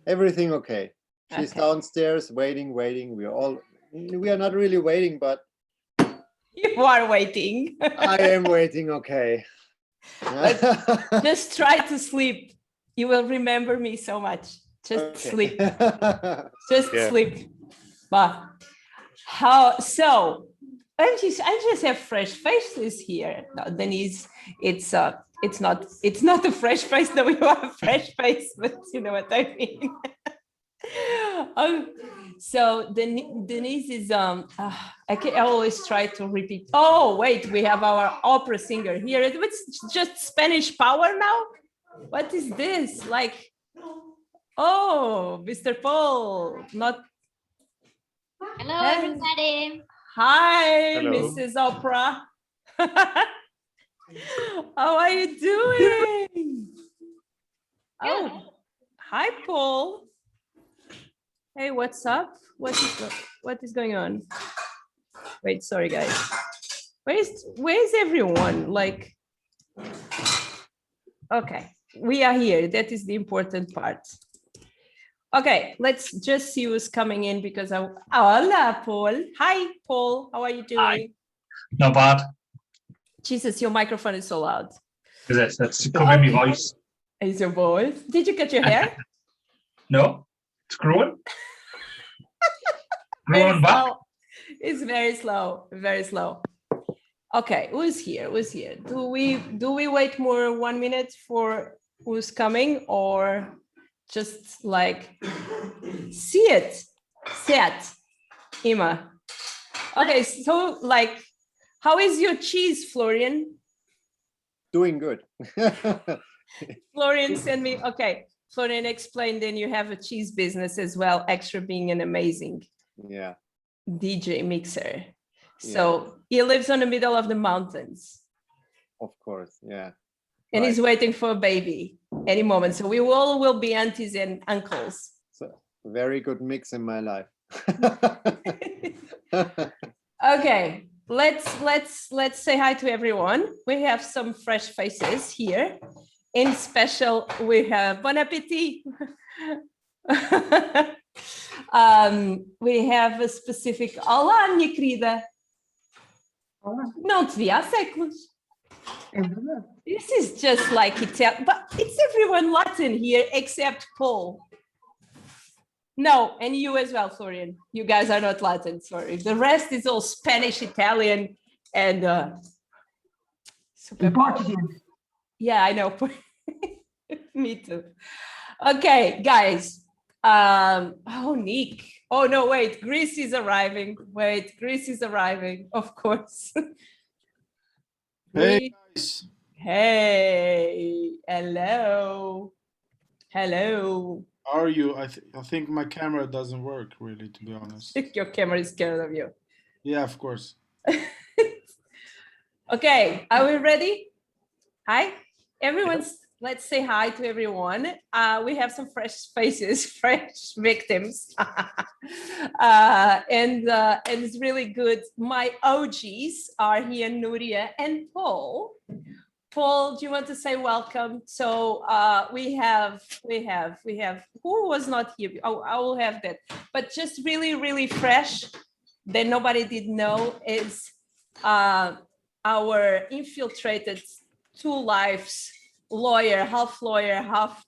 Everything okay. She's Okay. downstairs waiting. We are not really waiting, but You are waiting. I am waiting. Okay. Just try to sleep. You will remember me so much. Just sleep. Just sleep. But how so? I just have fresh faces here. No, Denise, it's not a fresh face. No, you have a fresh face, but you know what I mean. So Denise is I always try to repeat. Oh wait, we have our opera singer here. It's just Spanish power now. What is this like? Oh, Mr. Paul, not. Hello, everybody. Hi, Hello. Mrs. Opera. How are you doing? Oh, hi, Paul. Hey, what's up? What is going on? Wait, sorry, guys. Where's everyone? Like, okay, we are here. That is the important part. Okay, let's just see who's coming in because hola, Paul. Hi, Paul. How are you doing? Hi. Not bad. Jesus, your microphone is so loud. Is it? That's covering my voice. Is your voice? Did you cut your hair? No, it's growing. Growing back. It's very slow, very slow. Okay, who's here? Who's here? Do we wait more 1 minute for who's coming or just like see it? Set, Ima. Okay, so like, how is your cheese, Florian? Doing good. Florian send me, okay. Florian explained then you have a cheese business as well, extra being an amazing DJ mixer. So he lives on the middle of the mountains. Of course, yeah. And he's waiting for a baby any moment. So we all will be aunties and uncles. So very good mix in my life. Okay, let's say hi to everyone. We have some fresh faces here. In special, we have bon appetit. We have a specific. Olá, minha querida. Não te vi há séculos. This is just like Italian, but it's everyone Latin here except Paul. No, and you as well, Florian. You guys are not Latin, sorry. The rest is all Spanish, Italian, and super Portuguese. Yeah, I know. Me too. Okay, guys. Oh, Nick. Oh, no, wait. Greece is arriving. Wait, Greece is arriving, of course. Hey, guys. Hey. Hello. Hello. How are you? I think my camera doesn't work, really, to be honest. Your camera is scared of you. Yeah, of course. Okay, are we ready? Hi, everyone's. Let's say hi to everyone. We have some fresh faces, fresh victims, and it's really good. My OGs are here, Nuria and Paul. Paul, do you want to say welcome? So we have. Who was not here? Oh, I will have that. But just really fresh that nobody did know is our infiltrated two lives. Lawyer, half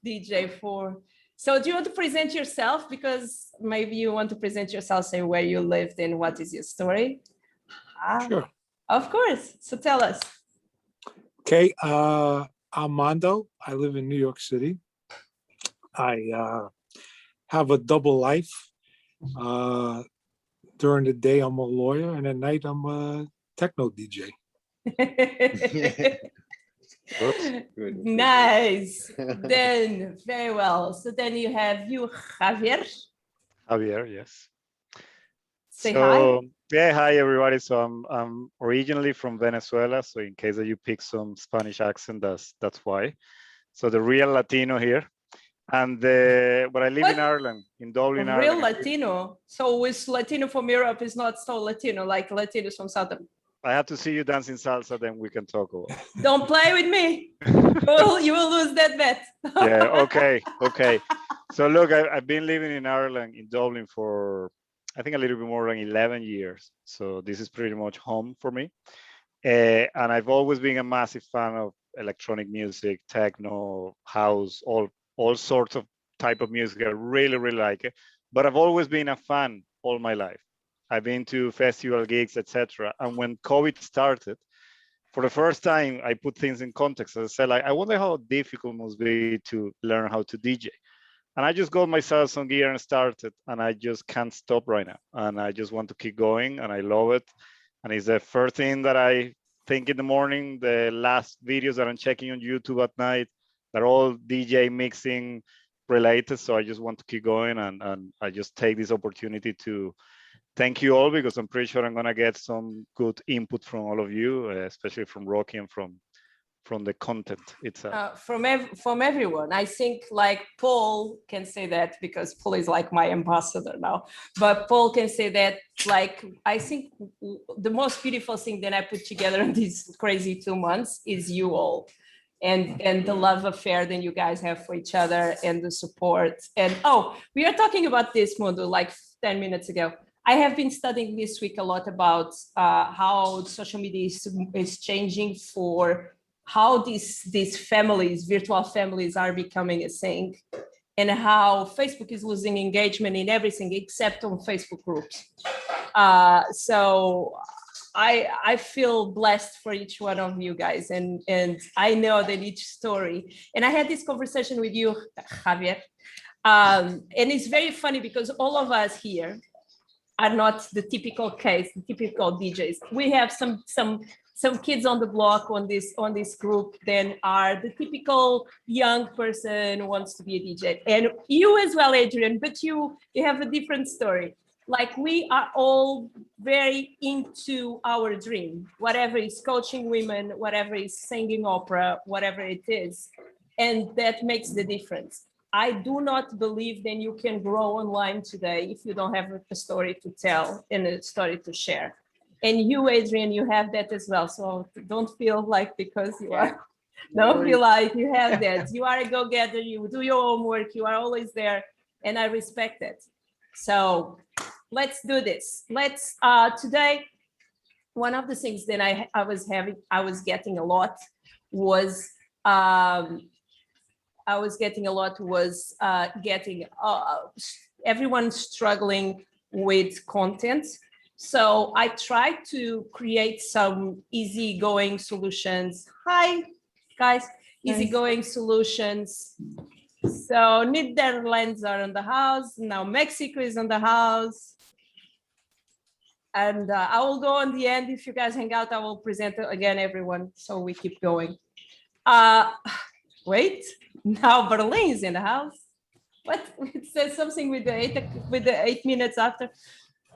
DJ for. So do you want to present yourself? Because maybe you want to present yourself, say where you lived and what is your story. Sure. Of course. So tell us. Okay. I'm Mondo. I live in New York City. I have a double life. During the day, I'm a lawyer, and at night, I'm a techno DJ. Good. Nice. Then very well. So then you have Javier. Javier, yes. Say hi. Yeah, hi everybody. So I'm originally from Venezuela. So in case that you pick some Spanish accent, that's why. So the real Latino here. And but I live in Ireland, in Dublin, Real Ireland. Latino. So with Latino from Europe is not so Latino, like Latinos from Southern. I have to see you dancing salsa, then we can talk about it. Don't play with me. You will lose that bet. Yeah, okay, okay. So look, I've been living in Ireland, in Dublin for, I think a little bit more than 11 years. So this is pretty much home for me. And I've always been a massive fan of electronic music, techno, house, all sorts of type of music. I really, really like it. But I've always been a fan all my life. I've been to festival gigs, etc. And when COVID started, for the first time, I put things in context. I said, like, I wonder how difficult it must be to learn how to DJ. And I just got myself some gear and started, and I just can't stop right now. And I just want to keep going, and I love it. And it's the first thing that I think in the morning. The last videos that I'm checking on YouTube at night, they're all DJ mixing related. So I just want to keep going, and I just take this opportunity to thank you all, because I'm pretty sure I'm gonna get some good input from all of you, especially from Rocky and from the content itself. From everyone. I think like Paul can say that, because Paul is like my ambassador now, but Paul can say that, like, I think the most beautiful thing that I put together in these crazy 2 months is you all, and the love affair that you guys have for each other, and the support. And we are talking about this, Mondo, like 10 minutes ago. I have been studying this week a lot about how social media is changing for how these families, virtual families, are becoming a thing, and how Facebook is losing engagement in everything except on Facebook groups. So I feel blessed for each one of you guys, and I know that each story. And I had this conversation with you, Javier, and it's very funny because all of us here are not the typical case, the typical DJs. We have some kids on the block on this group, then are the typical young person who wants to be a DJ. And you as well, Adrian, but you have a different story. Like, we are all very into our dream, whatever is coaching women, whatever is singing opera, whatever it is. And that makes the difference. I do not believe that you can grow online today if you don't have a story to tell and a story to share. And you, Adrian, you have that as well. So don't feel like because you are, don't feel like you have that. You are a go-getter, you do your homework, you are always there, and I respect it. So let's do this. Let's, today, one of the things that I was getting a lot was, everyone struggling with content. So I tried to create some easygoing solutions. Hi, guys, easygoing solutions. So Netherlands are in the house. Now Mexico is in the house. And I will go on the end. If you guys hang out, I will present again, everyone. So we keep going. Wait, now Berlin's in the house. What? It says something with the 8 minutes after.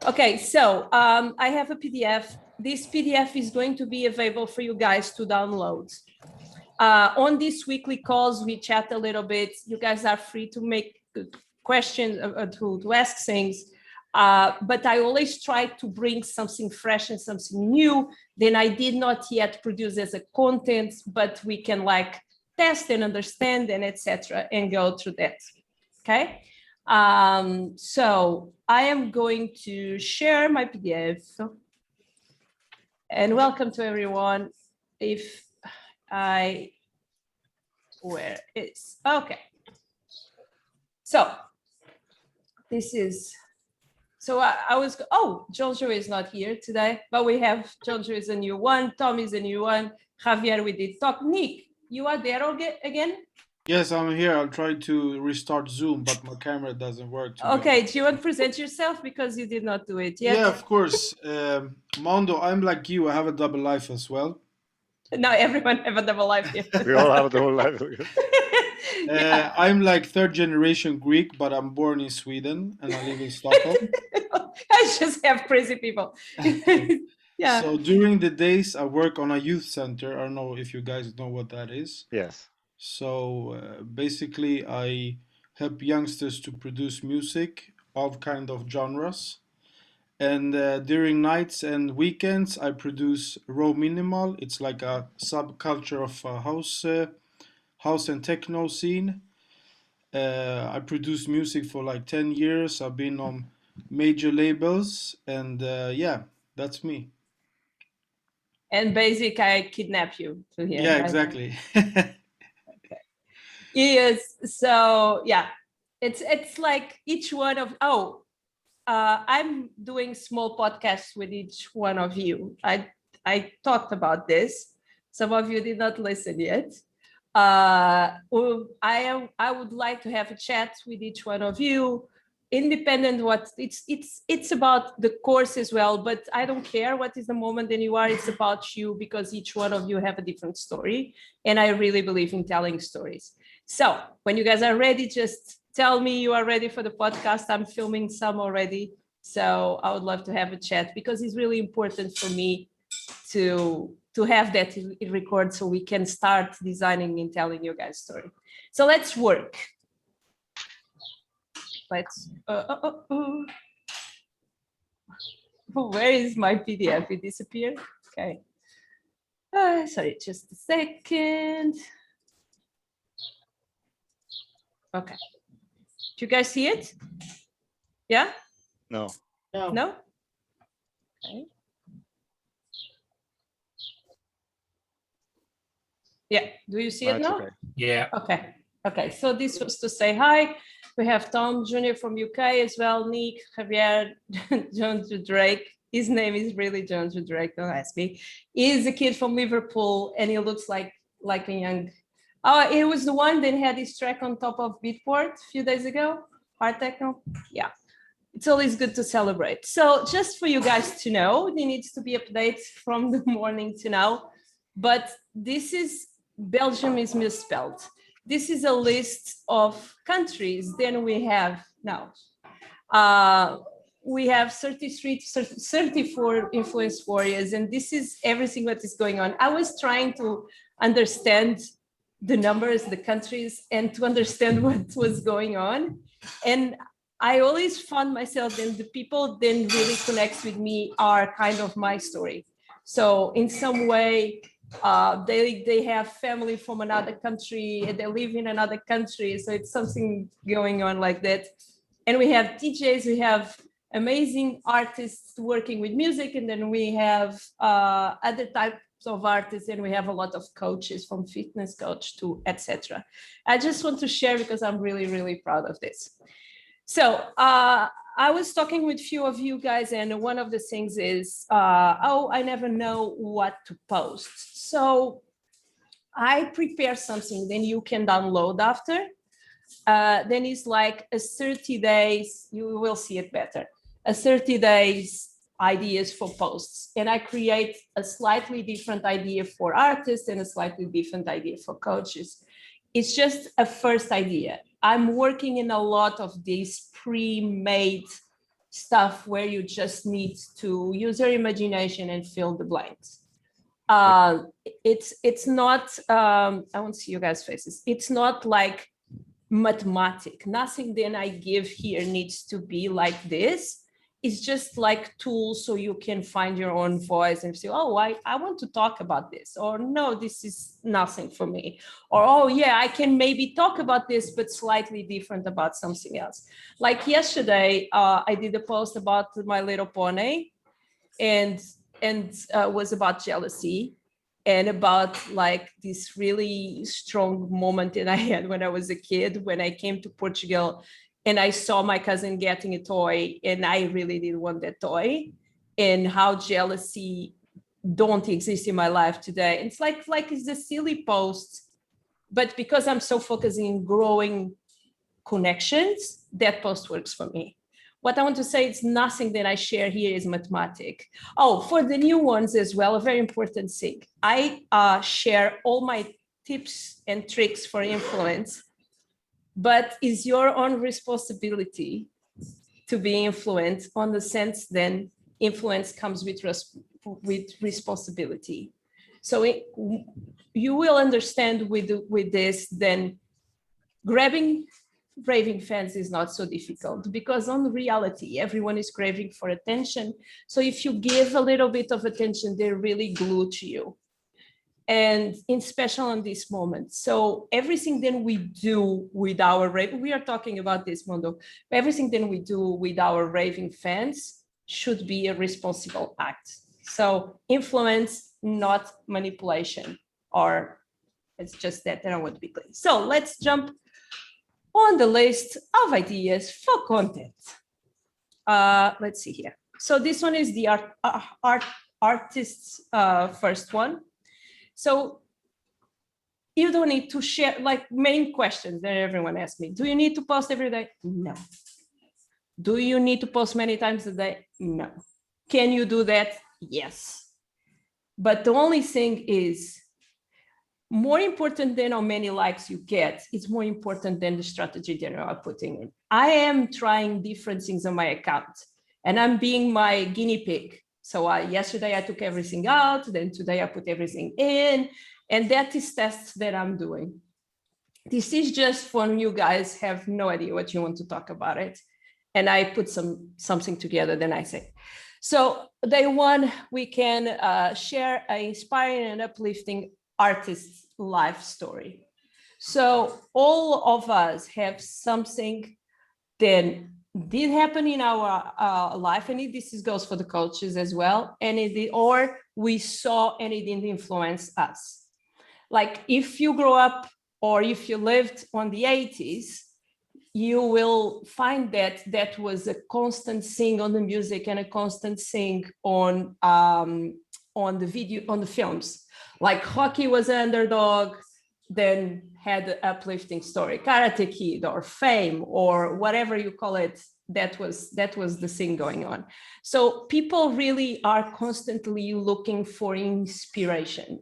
Okay, so I have a PDF. This PDF is going to be available for you guys to download. On these weekly calls, we chat a little bit. You guys are free to make questions, to ask things. But I always try to bring something fresh and something new that I did not yet produce as a content, but we can like test and understand and etc. and go through that. Okay. So I am going to share my PDF, and welcome to everyone. Where is, okay. So this is, so I was, Jojo is not here today, but we have, Jojo is a new one, Tom is a new one, Javier, we did talk. Nick, you are there again? Yes, I'm here. I'll try to restart Zoom, but my camera doesn't work. Okay, do you want to present yourself because you did not do it yet? Yeah, of course. Mondo, I'm like you. I have a double life as well. Now everyone have a double life here. We all have a double life. Yeah. I'm like third generation Greek, but I'm born in Sweden and I live in Stockholm. I just have crazy people. Yeah. So during the days, I work on a youth center. I don't know if you guys know what that is. Yes. So basically, I help youngsters to produce music of kind of genres. And during nights and weekends, I produce raw minimal. It's like a subculture of house and techno scene. I produced music for like 10 years. I've been on major labels, and yeah, that's me. And basic, I kidnap you to here. Yeah, right? exactly. Yes. So yeah, it's like each one of I'm doing small podcasts with each one of you. I talked about this. Some of you did not listen yet. I would like to have a chat with each one of you, independent what it's about the course as well, but I don't care what is the moment that you are. It's about you, because each one of you have a different story, and I really believe in telling stories. So when you guys are ready, just tell me you are ready for the podcast. I'm filming some already, so I would love to have a chat, because it's really important for me to have that in record, so we can start designing and telling you guys story. So let's work. Let's where is my PDF? It disappeared. Okay. Sorry, just a second. Okay. Do you guys see it? Yeah? No. No? Okay. Yeah, do you see No, it it's now? okay. Yeah. Okay. Okay, so this was to say hi. We have Tom Jr. from UK as well, Nick, Javier, John Drake. His name is really John Drake, don't ask me. He's a kid from Liverpool, and he looks like a young. Oh, he was the one that had his track on top of Beatport a few days ago. Hard techno. Yeah. It's always good to celebrate. So just for you guys to know, there needs to be updates from the morning to now. But this is, Belgium is misspelled. This is a list of countries. Then we have now. We have 34 influence warriors, and this is everything that is going on. I was trying to understand the numbers, the countries, and to understand what was going on. And I always found myself, and the people then really connects with me are kind of my story. So in some way, they have family from another country, and they live in another country. So it's something going on like that. And we have DJs, we have amazing artists working with music, and then we have other types of artists, and we have a lot of coaches, from fitness coach to etc. I just want to share because I'm really, really proud of this. So I was talking with a few of you guys, and one of the things is, I never know what to post. So I prepare something, then you can download after. Then it's like a 30 days, you will see it better, a 30 days ideas for posts. And I create a slightly different idea for artists and a slightly different idea for coaches. It's just a first idea. I'm working in a lot of these pre-made stuff where you just need to use your imagination and fill the blanks. It's not, I won't see you guys' faces. It's not like mathematic. Nothing then I give here needs to be like this. It's just like tools so you can find your own voice and say, oh, I want to talk about this, or no, this is nothing for me, or oh yeah, I can maybe talk about this but slightly different about something else. Like yesterday, I did a post about My Little Pony, and was about jealousy, and about like this really strong moment that I had when I was a kid, when I came to Portugal and I saw my cousin getting a toy and I really didn't want that toy, and how jealousy don't exist in my life today. It's like it's a silly post, but because I'm so focused in growing connections, that post works for me. What I want to say is nothing that I share here is mathematic. Oh, for the new ones as well, a very important thing. I share all my tips and tricks for influence, but it's your own responsibility to be influenced, on the sense then influence comes with responsibility. So you will understand with this, then grabbing raving fans is not so difficult, because on reality, everyone is craving for attention. So if you give a little bit of attention, they're really glued to you. And in special on this moment. So everything then we do with our we are talking about this, Mondo. Everything then we do with our raving fans should be a responsible act. So influence, not manipulation, or it's just that I want to be clear. So let's jump on the list of ideas for content. Let's see here. So this one is the artist's first one. So you don't need to share, like, main questions that everyone asks me. Do you need to post every day? No. Do you need to post many times a day? No. Can you do that? Yes. But the only thing is, more important than how many likes you get, it's more important than the strategy that you are putting in. I am trying different things on my account, and I'm being my guinea pig. So yesterday I took everything out, then today I put everything in, and that is tests that I'm doing. This is just when you guys have no idea what you want to talk about it. And I put something together, then I say. So day one, we can share an inspiring and uplifting artist's life story. So all of us have something that did happen in our life, and this goes for the coaches as well, and or we saw and it didn't influence us. Like if you grow up or if you lived on the 80s, you will find that that was a constant thing on the music and a constant thing on the video, on the films. Like hockey was an underdog, then had an uplifting story. Karate Kid or Fame or whatever you call it, that was the thing going on. So people really are constantly looking for inspiration.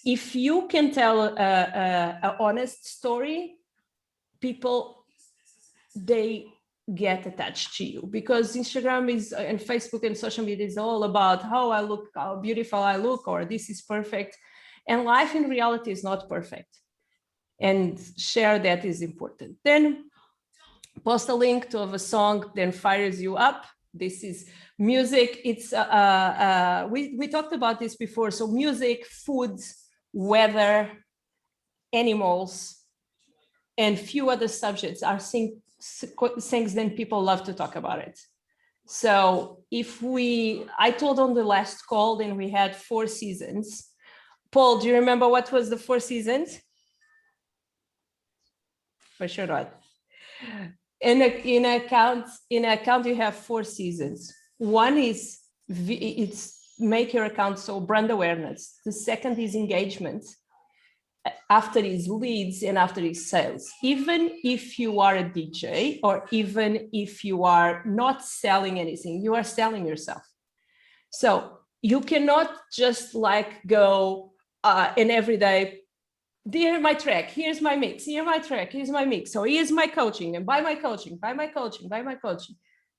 If you can tell an honest story, people, they get attached to you, because Instagram is and Facebook and social media is all about how I look, how beautiful I look, or this is perfect. And life in reality is not perfect. And share that is important. Then post a link to a song, then fires you up. This is music. It's we talked about this before. So music, food, weather, animals, and few other subjects are things that people love to talk about it. So if I told on the last call, then we had 4 seasons. Paul, do you remember what was the 4 seasons? For sure not. In account you have 4 seasons. One is it's make your account, so brand awareness. The second is engagement. After is leads, and after is sales. Even if you are a DJ, or even if you are not selling anything, you are selling yourself. So you cannot just like go and every day, here's my track, here's my mix, here's my track, here's my mix. So here's my coaching, and buy my coaching, buy my coaching, buy my coaching.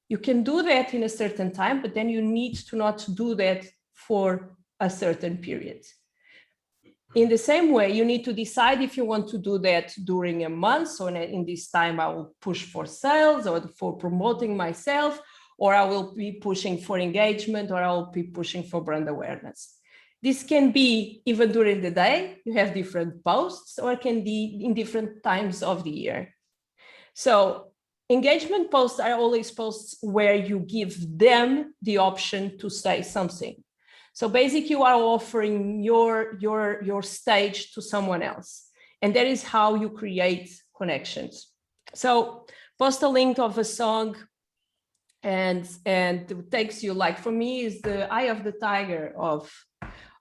You can do that in a certain time, but then you need to not do that for a certain period. In the same way, you need to decide if you want to do that during a month. So in this time, I will push for sales or for promoting myself, or I will be pushing for engagement, or I will be pushing for brand awareness. This can be even during the day. You have different posts, or it can be in different times of the year. So engagement posts are always posts where you give them the option to say something. So basically, you are offering your stage to someone else. And that is how you create connections. So post a link of a song, and it takes you, like for me, is the Eye of the Tiger of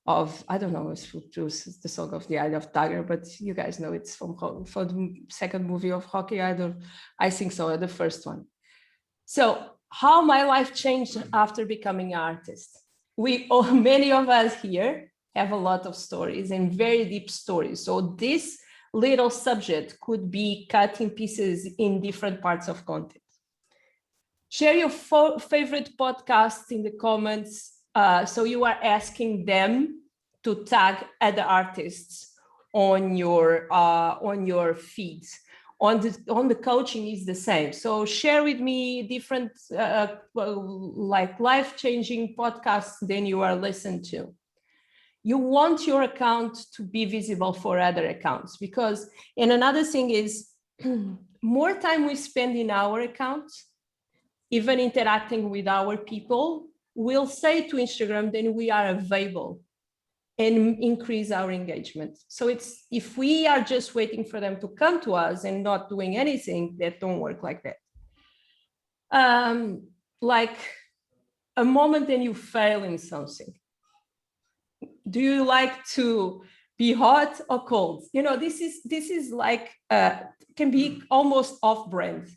I don't know if it was the song of the Eye of the Tiger, but you guys know it's from the second movie of Hockey. I think so, the first one. So how my life changed after becoming an artist. Many of us here have a lot of stories, and very deep stories. So this little subject could be cut in pieces in different parts of content. Share your favorite podcasts in the comments. So you are asking them to tag other artists on your feeds. on the coaching is the same. So share with me different like life-changing podcasts than you are listening to. You want your account to be visible for other accounts because, and another thing is more time we spend in our accounts, even interacting with our people, we'll say to Instagram, then we are available and increase our engagement. So it's, if we are just waiting for them to come to us and not doing anything, that don't work like that. Like a moment and you fail in something. Do you like to be hot or cold? You know, this is like, can be almost off-brand.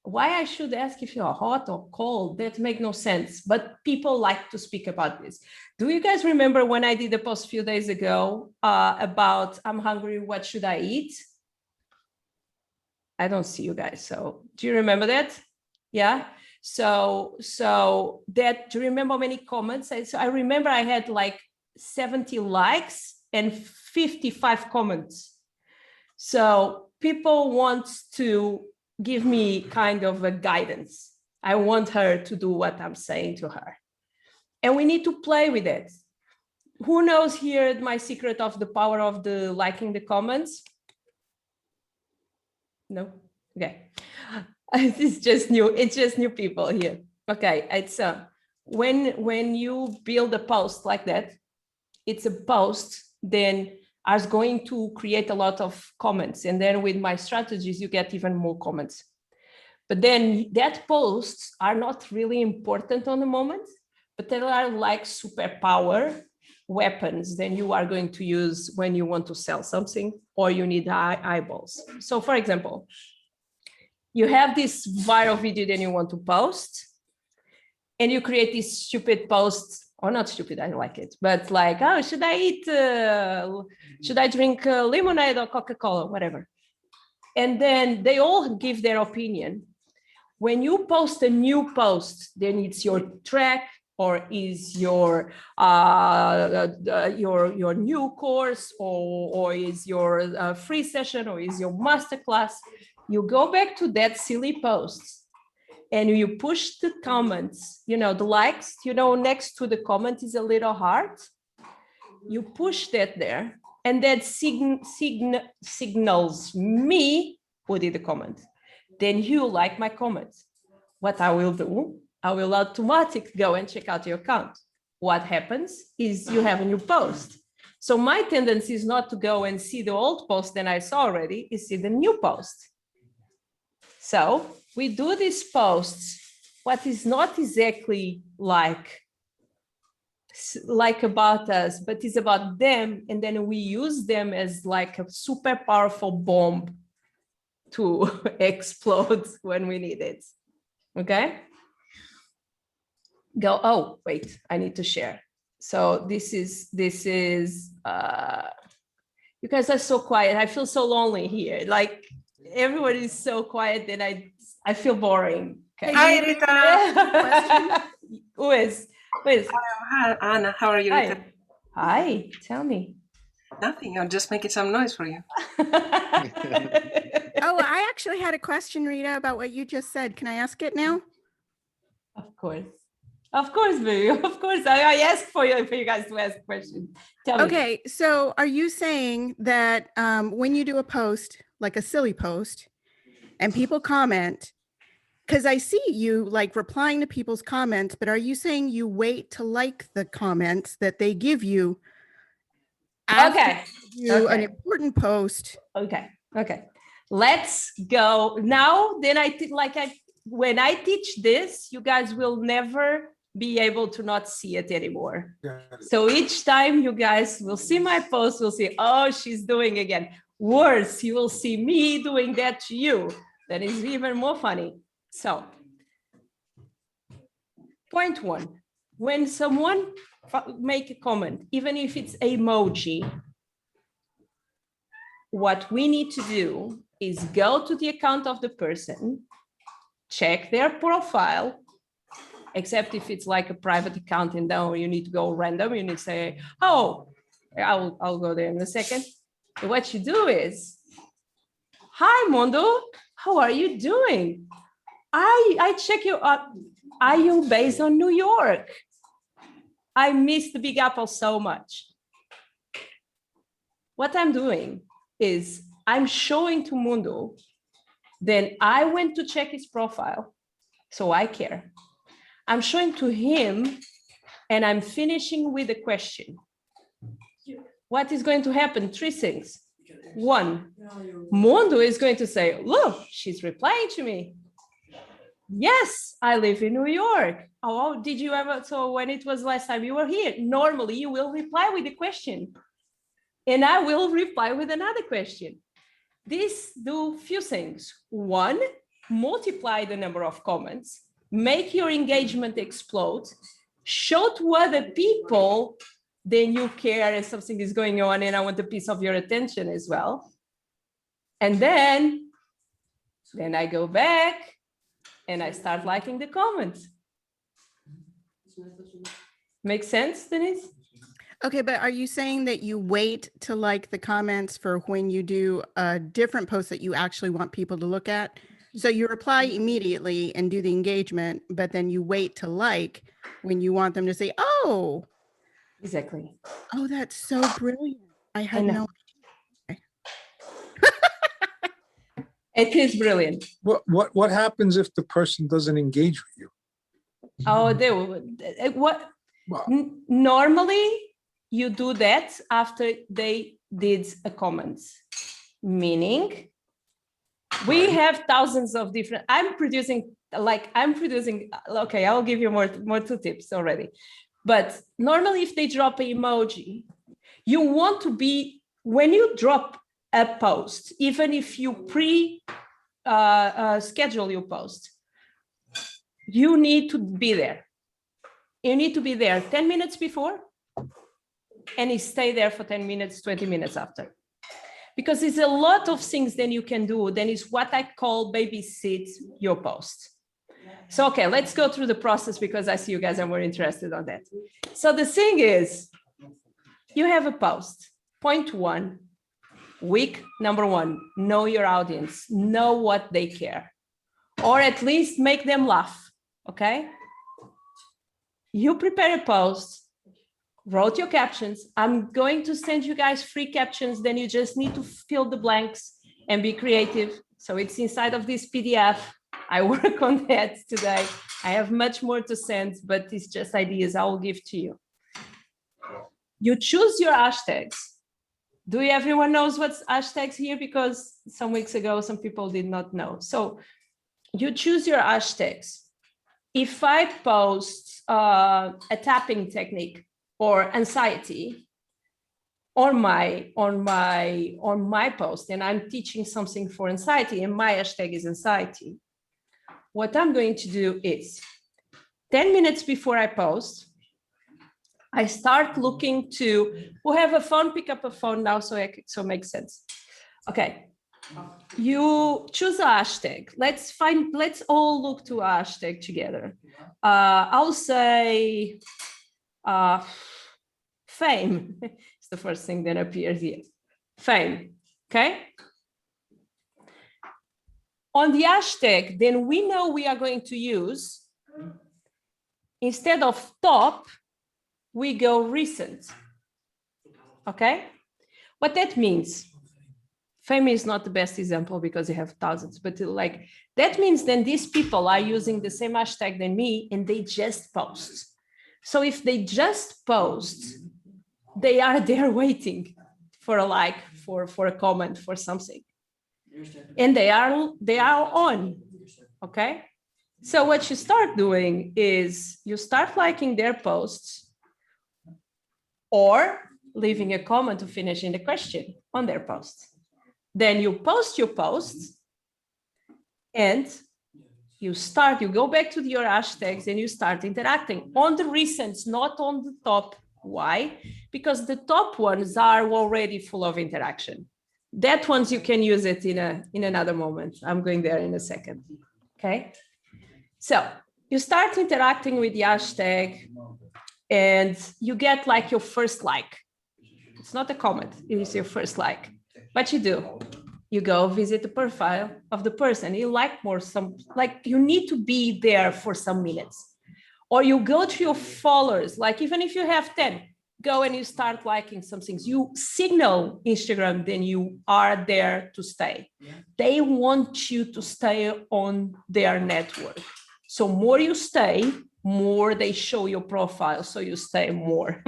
Why I should ask if you're hot or cold? That make no sense, but people like to speak about this. Do you guys remember when I did a post a few days ago about I'm hungry, what should I eat? I don't see you guys, so do you remember that? Yeah, so that, do you remember how many comments? So I remember I had like 70 likes and 55 comments. So people want to give me kind of a guidance. I want her to do what I'm saying to her. And we need to play with it. Who knows here my secret of the power of the liking the comments? No? Okay. It's just new people here. Okay, it's when you build a post like that, it's a post, then I was going to create a lot of comments. And then with my strategies, you get even more comments. But then that posts are not really important on the moment, but they are like superpower weapons that you are going to use when you want to sell something or you need eyeballs. So for example, you have this viral video that you want to post and you create this stupid post, or not stupid, I like it, but like, oh, should I drink lemonade or Coca-Cola, whatever. And then they all give their opinion. When you post a new post, then it's your track or is your new course or is your free session or is your masterclass. You go back to that silly post and you push the comments, you know, the likes, you know, next to the comment is a little heart. You push that there and that signals me who did the comment. Then you like my comment. What I will do, I will automatically go and check out your account. What happens is you have a new post. So my tendency is not to go and see the old post that I saw already, is see the new post. So we do these posts, what is not exactly like about us, but is about them. And then we use them as like a super powerful bomb to explode when we need it. Okay. Go, oh, wait, I need to share. So this is, you guys are so quiet. I feel so lonely here. Like everyone is so quiet that I feel boring. Okay. Hi, Rita. Who is? Hi, Anna. How are you, Rita? Hi, tell me. Nothing. I'm just making some noise for you. Oh, I actually had a question, Rita, about what you just said. Can I ask it now? Of course. Of course, baby. Of course. I ask for you guys to ask questions. Tell me. Okay, so are you saying that when you do a post, like a silly post, and people comment, because I see you like replying to people's comments, but are you saying you wait to like the comments that they give you after you an important post? Okay. Let's go now. Then when I teach this, you guys will never be able to not see it anymore. So each time you guys will see my post, will see, oh, she's doing again. Worse, you will see me doing that to you. That is even more funny. So, point one, when someone make a comment, even if it's emoji, what we need to do is go to the account of the person, check their profile, except if it's like a private account and then you need to go random, you need to say, oh, I'll go there in a second. And what you do is, Hi, Mondo. How are you doing? I check you up. Are you based on New York? I miss the Big Apple so much. What I'm doing is I'm showing to Mundo, then I went to check his profile, so I care. I'm showing to him, and I'm finishing with a question. What is going to happen? Three things. One, Mundo is going to say, look, she's replying to me. Yes, I live in New York. Oh, did you ever? So when it was last time you were here, normally you will reply with a question. And I will reply with another question. These do few things. One, multiply the number of comments, make your engagement explode, show to other people then you care and something is going on and I want a piece of your attention as well. And then I go back and I start liking the comments. Make sense, Denise? Okay, but are you saying that you wait to like the comments for when you do a different post that you actually want people to look at? So you reply immediately and do the engagement, but then you wait to like when you want them to say, oh. Exactly. Oh, that's so brilliant. I had no idea. It is brilliant. What happens if the person doesn't engage with you? Oh, they will. What? Normally, you do that after they did a comment. Meaning, we have thousands of different. I'm producing. Okay, I'll give you more two tips already. But normally, if they drop an emoji, you want to be, when you drop a post, even if you schedule your post, you need to be there. You need to be there 10 minutes before and you stay there for 10 minutes, 20 minutes after. Because there's a lot of things then you can do. Then it's what I call babysit your post. So, okay, let's go through the process because I see you guys are more interested on that. So the thing is, you have a post. Point one, week number one, know your audience, know what they care, or at least make them laugh, okay? You prepare a post, wrote your captions. I'm going to send you guys free captions, then you just need to fill the blanks and be creative. So it's inside of this PDF. I work on that today. I have much more to send, but it's just ideas I will give to you. You choose your hashtags. Do everyone knows what's hashtags here? Because some weeks ago, some people did not know. So you choose your hashtags. If I post a tapping technique or anxiety on my post, and I'm teaching something for anxiety, and my hashtag is anxiety, what I'm going to do is 10 minutes before I post, I start looking to who have a phone, pick up a phone now, so it makes sense. Okay. You choose a hashtag. Let's all look to a hashtag together. I'll say fame. It's the first thing that appears here. Fame, okay? On the hashtag, then we know we are going to use, instead of top, we go recent, okay? What that means, fame is not the best example because you have thousands, but like that means then these people are using the same hashtag than me and they just post. So if they just post, they are there waiting for a like, for a comment, for something. And they are on, okay? So what you start doing is you start liking their posts or leaving a comment to finish in the question on their post. Then you post your posts and you go back to your hashtags and you start interacting on the recents, not on the top. Why? Because the top ones are already full of interaction. That ones you can use it in another moment. I'm going there in a second, okay? So you start interacting with the hashtag and you get like your first like. It's not a comment, it is your first like. What you do, you go visit the profile of the person. You like you need to be there for some minutes. Or you go to your followers, like even if you have 10, go and you start liking some things. You signal Instagram, then you are there to stay. They want you to stay on their network. So more you stay, more they show your profile. So you stay more.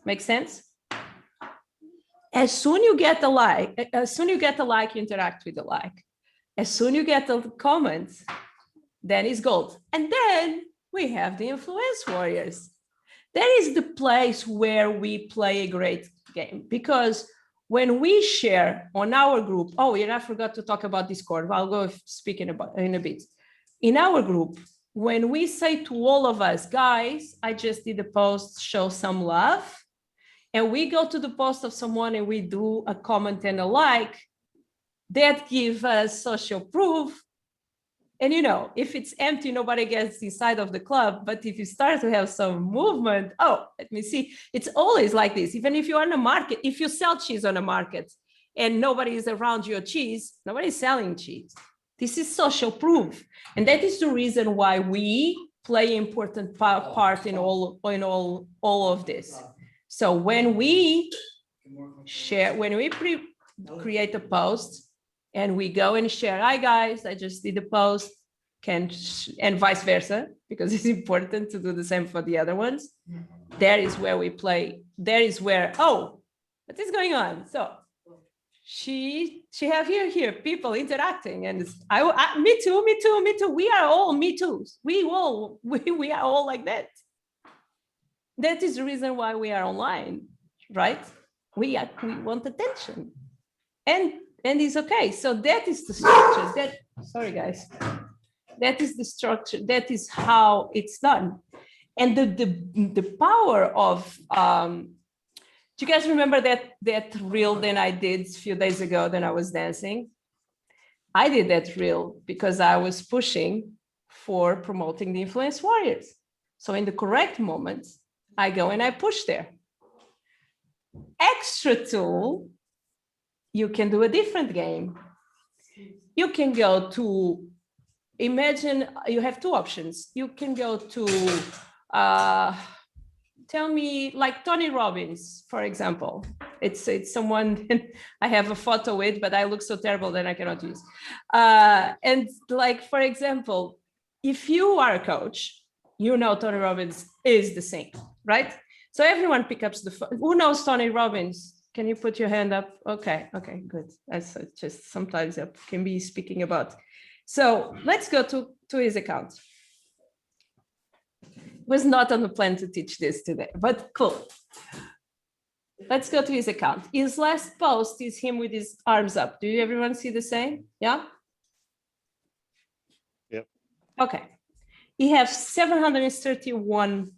Make sense? As soon you get the like, you interact with the like. As soon you get the comments, then it's gold. And then we have the influence warriors. That is the place where we play a great game, because when we share on our group, oh, and I forgot to talk about Discord. I'll go speaking about in a bit. In our group, when we say to all of us, guys, I just did a post, show some love, and we go to the post of someone and we do a comment and a like, that gives us social proof. And if it's empty, nobody gets inside of the club. But if you start to have some movement, oh, let me see. It's always like this. Even if you're on a market, if you sell cheese on a market and nobody is around your cheese, nobody's selling cheese. This is social proof. And that is the reason why we play an important part in all of this. So when we share, when we create a post, and we go and share, hi guys, I just did a post, and vice versa, because it's important to do the same for the other ones. That is where we play. That is where, oh, what is going on? So she have here people interacting, and me too. We are all me too's. We are all like that. That is the reason why we are online, right? We want attention, and it's okay. So that is the structure. Sorry guys, that is the structure. That is how it's done. And the power of do you guys remember that reel that I did a few days ago that I was dancing? I did that reel because I was pushing for promoting the influence warriors. So in the correct moments, I go and I push there. Extra tool, you can do a different game. You can go to, imagine you have two options. You can go to, tell me, like Tony Robbins, for example. It's someone I have a photo with, but I look so terrible that I cannot use. And like, for example, if you are a coach, Tony Robbins is the same, right? So everyone picks up the phone. Who knows Tony Robbins? Can you put your hand up? Okay, good. That's just sometimes I can be speaking about. So let's go to his account. Was not on the plan to teach this today, but cool. Let's go to his account. His last post is him with his arms up. Do you everyone see the same? Yeah? Yep. Okay. He has 731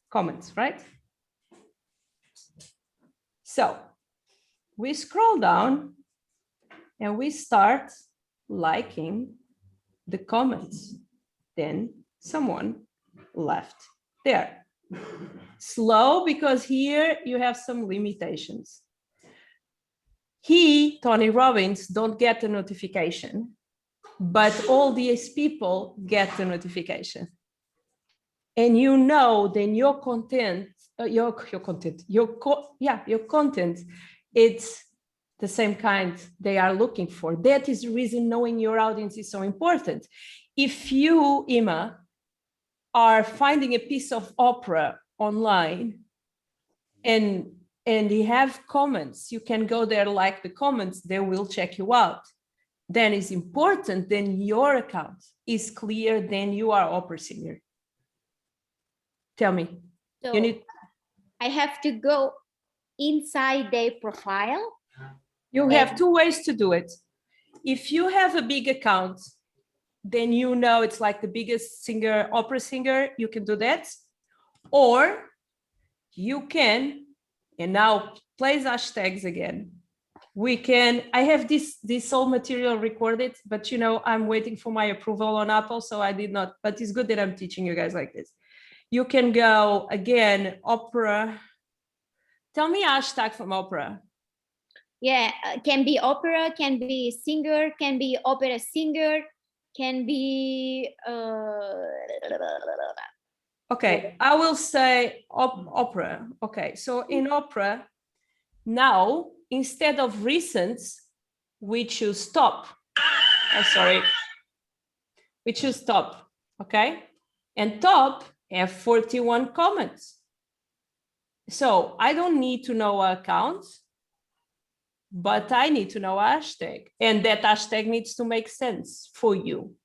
comments, right? So we scroll down and we start liking the comments. Then someone left there. Slow, because here you have some limitations. Tony Robbins, don't get the notification, but all these people get the notification. And then your content, it's the same kind they are looking for. That is the reason knowing your audience is so important. If you, Ima, are finding a piece of opera online and you have comments, you can go there, like the comments, they will check you out. Then it's important, then your account is clear, then you are opera singer. Tell me. So I have to go inside their profile? You have two ways to do it. If you have a big account, then it's like the biggest singer, opera singer, you can do that. Or you can, and now place hashtags again. I have this whole material recorded, but I'm waiting for my approval on Apple, so I did not, but it's good that I'm teaching you guys like this. You can go again, opera. Tell me hashtag from opera. Yeah, can be opera, can be singer, can be opera singer, can be Okay, I will say opera. Okay, so in opera, now instead of recents, we choose top. Oh, sorry. We choose top, okay? And top have 41 comments. So I don't need to know accounts, but I need to know a hashtag, and that hashtag needs to make sense for you.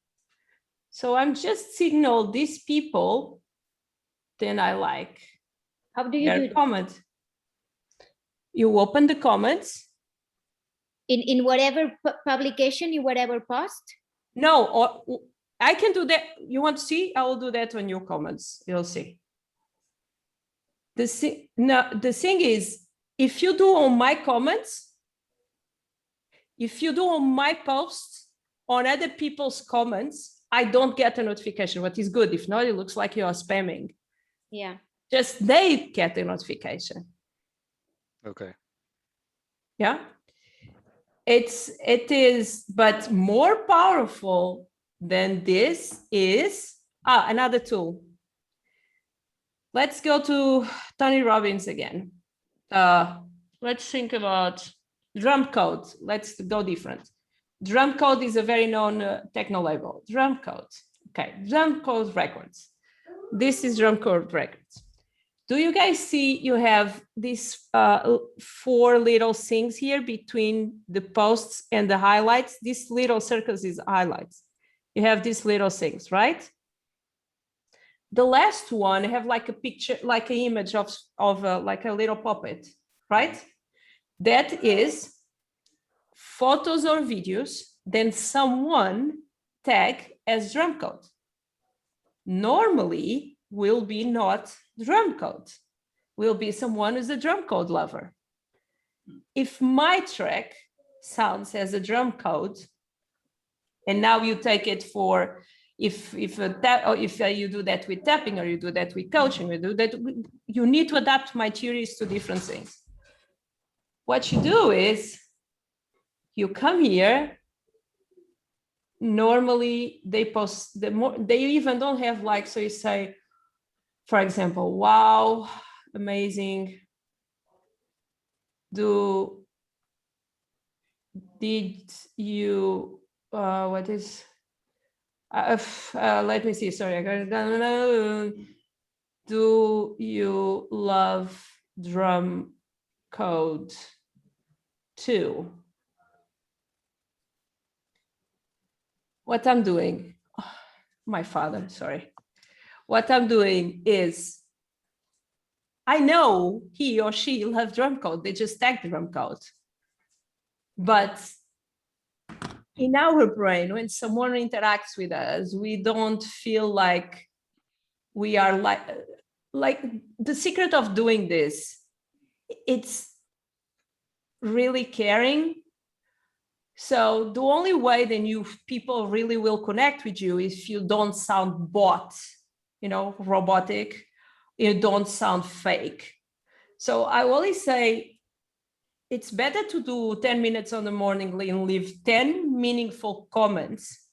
So I'm just signal these people, then I like how do you their do that? comment. You open the comments. In whatever publication, in whatever post? No, or I can do that. You want to see? I will do that on your comments. You'll see. The thing is, if you do on my comments, if you do on my posts, on other people's comments, I don't get a notification, what is good. If not, it looks like you are spamming. Yeah. Just they get the notification. Okay. Yeah. It is, but more powerful than this is another tool. Let's go to Tony Robbins again. Let's think about drum code. Let's go different. Drum code is a very known techno label. Drum code. Okay, drum code records. This is drum code records. Do you guys see you have these 4 little things here between the posts and the highlights? These little circles is highlights. You have these little things, right? The last one have like a picture, like an image of like a little puppet, right? That is photos or videos, then someone tag as drum code. Normally will be not drum code, will be someone who's a drum code lover. If my track sounds as a drum code, and now you take it for, if you do that with tapping, or you do that with coaching, you do that, you need to adapt my theories to different things. What you do is you come here. Normally they post they even don't have like, so you say, for example, wow, amazing. Did you, what is, let me see, sorry, I got it down. Do you love drum code too? What I'm doing, my father, sorry. What I'm doing is, I know he or she love drum code, they just tag the drum code. But in our brain, when someone interacts with us, we don't feel like we are like the secret of doing this, it's really caring. So the only way then people really will connect with you is if you don't sound bot, robotic, you don't sound fake. So I always say it's better to do 10 minutes on the morning and leave 10 meaningful comments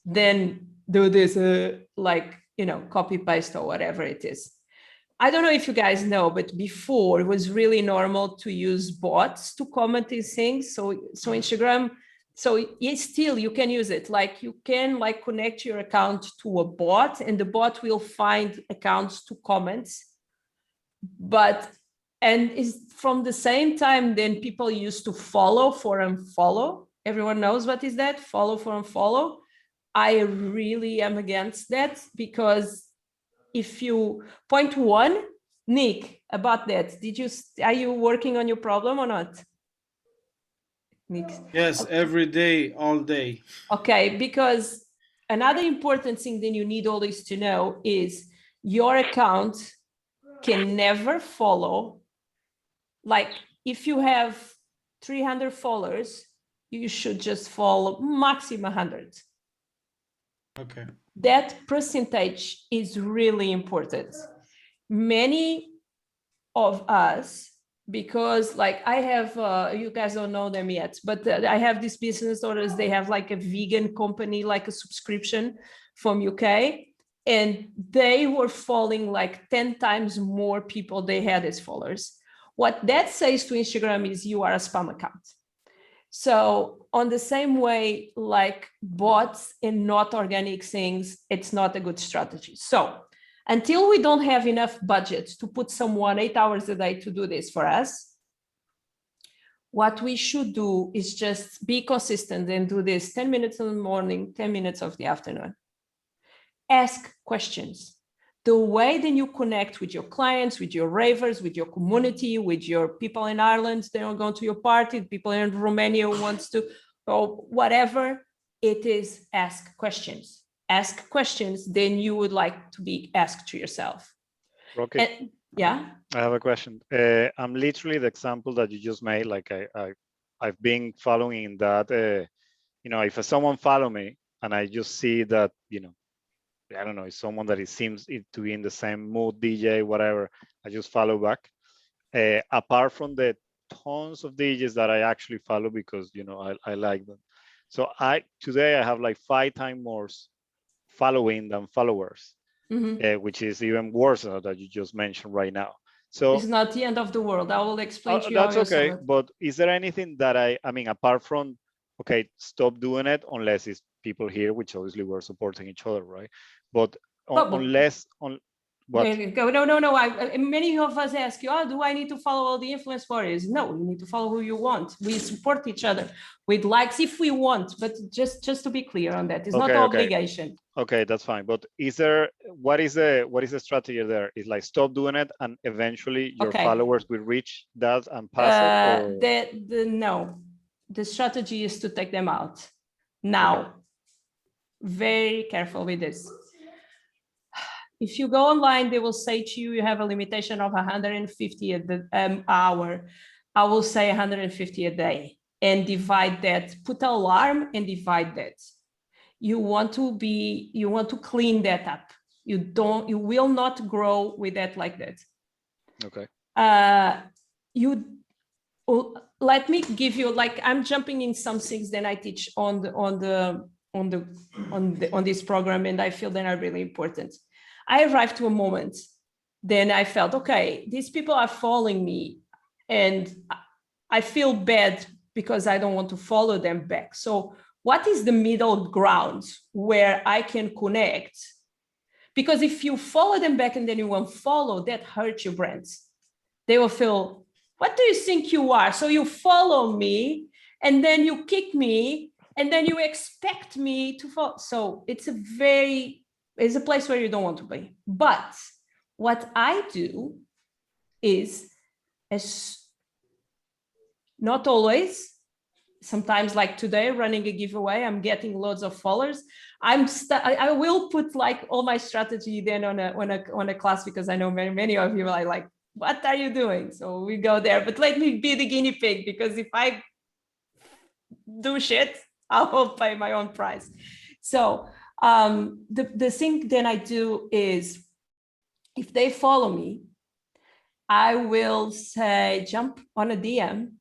than do this copy paste or whatever it is. I don't know if you guys know, but before it was really normal to use bots to comment these things. So Instagram, so still you can use it. Like you can connect your account to a bot, and the bot will find accounts to comments. And it's from the same time, then people used to follow for unfollow. Everyone knows what is that? Follow for unfollow. I really am against that, because if you, point one, Nick, about that, are you working on your problem or not? Nick? Yes, every day, all day. Okay, because another important thing that you need always to know is your account can never follow. Like if you have 300 followers, you should just follow maximum 100. Okay. That percentage is really important. Many of us because like I have, you guys don't know them yet, but I have these business owners, they have like a vegan company, like a subscription from UK, and they were following like 10 times more people they had as followers. What that says to Instagram is you are a spam account. So on the same way, like bots and not organic things, it's not a good strategy. So until we don't have enough budget to put someone 8 hours a day to do this for us, what we should do is just be consistent and do this 10 minutes in the morning, 10 minutes of the afternoon. Ask questions. The way then you connect with your clients, with your ravers, with your community, with your people in Ireland, they are going to your party, people in Romania who wants to, or whatever it is, ask questions. Ask questions, then you would like to be asked to yourself. Rocky, And, yeah. I have a question. I'm literally the example that you just made. Like I've been following that. You know, if someone follow me and I just see that, you know, I don't know, it's someone that it seems to be in the same mood, DJ, whatever, I just follow back. Apart from the tons of DJs that I actually follow because, you know, I like them. So today I have like 5 times more following than followers, which is even worse than that you just mentioned right now. So it's not the end of the world. I will explain to you. That's okay. But is there anything that I mean, apart from, okay, stop doing it unless it's people here, which obviously we're supporting each other, right? But unless on what? No. Many of us ask you, oh, do I need to follow all the influence warriors? No, you need to follow who you want. We support each other with likes if we want, but just to be clear on that, it's not an obligation. Okay, that's fine. But what is the strategy there? Is like stop doing it and eventually your followers will reach that and pass it? No, the strategy is to take them out. Now, very careful with this. If you go online, they will say to you, you have a limitation of 150 an hour. I will say 150 a day and divide that, put an alarm and divide that. You want to clean that up. You will not grow with that like that. Okay. Let me give you, like, I'm jumping in some things that I teach on this program, and I feel that are really important. I arrived to a moment, then I felt, okay, these people are following me and I feel bad because I don't want to follow them back. So what is the middle ground where I can connect? Because if you follow them back and then you won't follow, that hurts your brands. They will feel, what do you think you are? So you follow me and then you kick me and then you expect me to follow. So it's a place where you don't want to be. But what I do is, not always, sometimes like today running a giveaway, I'm getting loads of followers. I will put like all my strategy then on a class, because I know many of you are like, what are you doing? So we go there, but let me be the guinea pig, because if I do shit, I will pay my own price. So the thing then I do is, if they follow me, I will say, jump on a DM,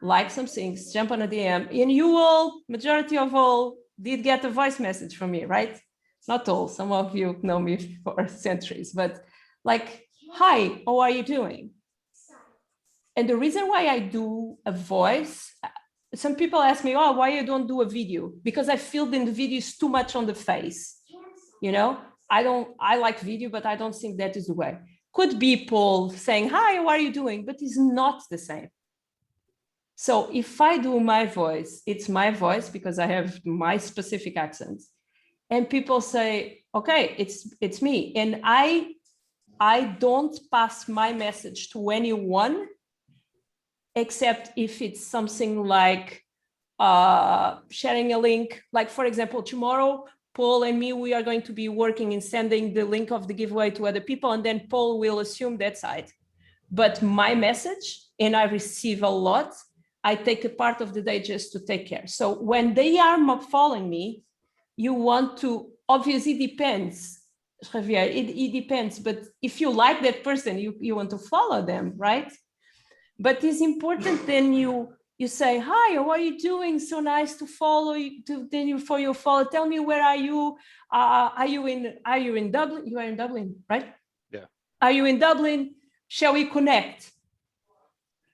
like some things, jump on a DM, and you will, majority of all, did get a voice message from me, right? Not all, some of you know me for centuries, but like, hi, how are you doing? And the reason why I do a voice, some people ask me, oh, why you don't do a video? Because I feel that the video is too much on the face. You know, I like video, but I don't think that is the way. Could be Paul saying, hi, how are you doing? But it's not the same. So if I do my voice, it's my voice because I have my specific accents. And people say, okay, it's me. And I don't pass my message to anyone, except if it's something like sharing a link. Like, for example, tomorrow, Paul and me, we are going to be working in sending the link of the giveaway to other people, and then Paul will assume that side. But my message, and I receive a lot, I take a part of the day just to take care. So when they are following me, you want to, obviously depends, Javier, it depends. But if you like that person, you want to follow them, right? But it's important then you say, hi, how are you doing? So nice to follow you, then you for your follow. Tell me, where are you? Are you in Dublin? You are in Dublin, right? Yeah. Are you in Dublin? Shall we connect?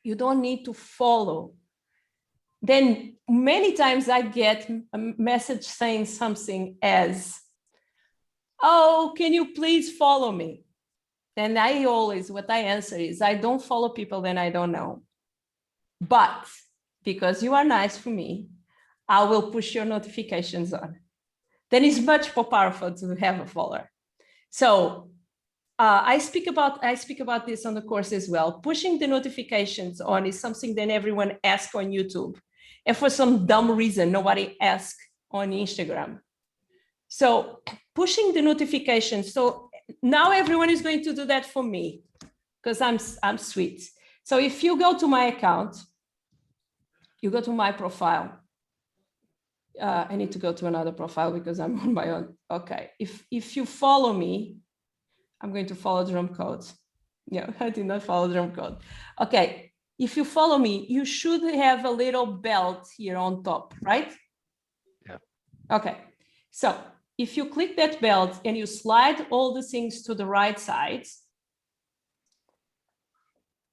You don't need to follow. Then many times I get a message saying something as, oh, can you please follow me? And what I answer is, I don't follow people that I don't know. But because you are nice for me, I will push your notifications on. Then it's much more powerful to have a follower. So I speak about this on the course as well. Pushing the notifications on is something that everyone asks on YouTube. And for some dumb reason, nobody asks on Instagram. So pushing the notifications. So now everyone is going to do that for me because I'm sweet. So if you go to my account, you go to my profile. I need to go to another profile because I'm on my own. Okay, if you follow me, I'm going to follow drum code. Yeah, I did not follow drum code. Okay, if you follow me, you should have a little belt here on top, right? Yeah. Okay, so if you click that belt and you slide all the things to the right side,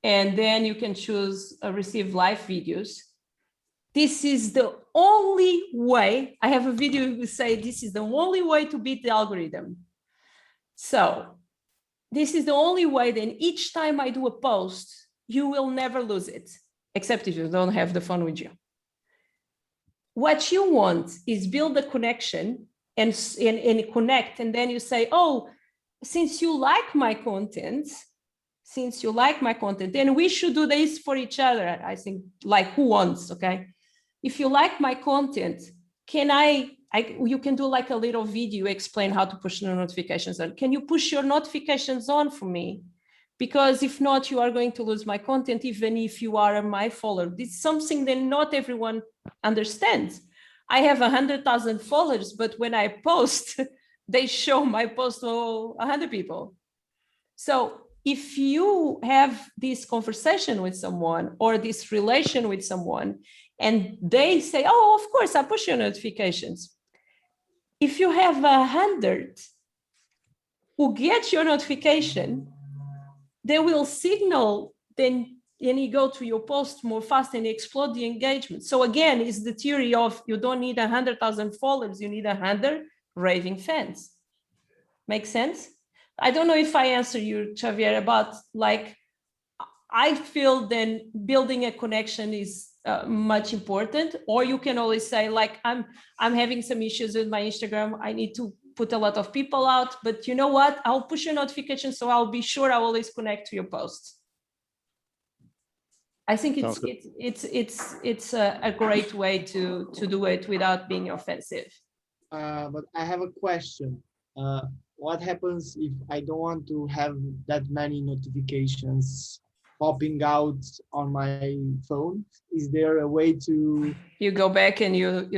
and then you can choose receive live videos. This is the only way. I have a video who say this is the only way to beat the algorithm. So this is the only way. Then each time I do a post, you will never lose it, except if you don't have the phone with you. What you want is build a connection and connect. And then you say, oh, since you like my content, then we should do this for each other. I think like who wants, okay? If you like my content, you can do like a little video, explain how to push the notifications on. Can you push your notifications on for me? Because if not, you are going to lose my content, even if you are my follower. This is something that not everyone understands. I have 100,000 followers, but when I post, they show my post to 100 people. So if you have this conversation with someone or this relation with someone, and they say, oh, of course, I push your notifications. If you have 100 who get your notification, they will signal, then you go to your post more fast and explode the engagement. So again, it's the theory of you don't need 100,000 followers, you need 100 raving fans. Make sense? I don't know if I answer you, Xavier, about like, I feel then building a connection is much important, or you can always say like, I'm having some issues with my Instagram. I need to put a lot of people out, but you know what? I'll push a notification so I'll be sure I always connect to your posts. I think it's a great way to do it without being offensive. But I have a question. What happens if I don't want to have that many notifications popping out on my phone? Is there a way to... You go back and you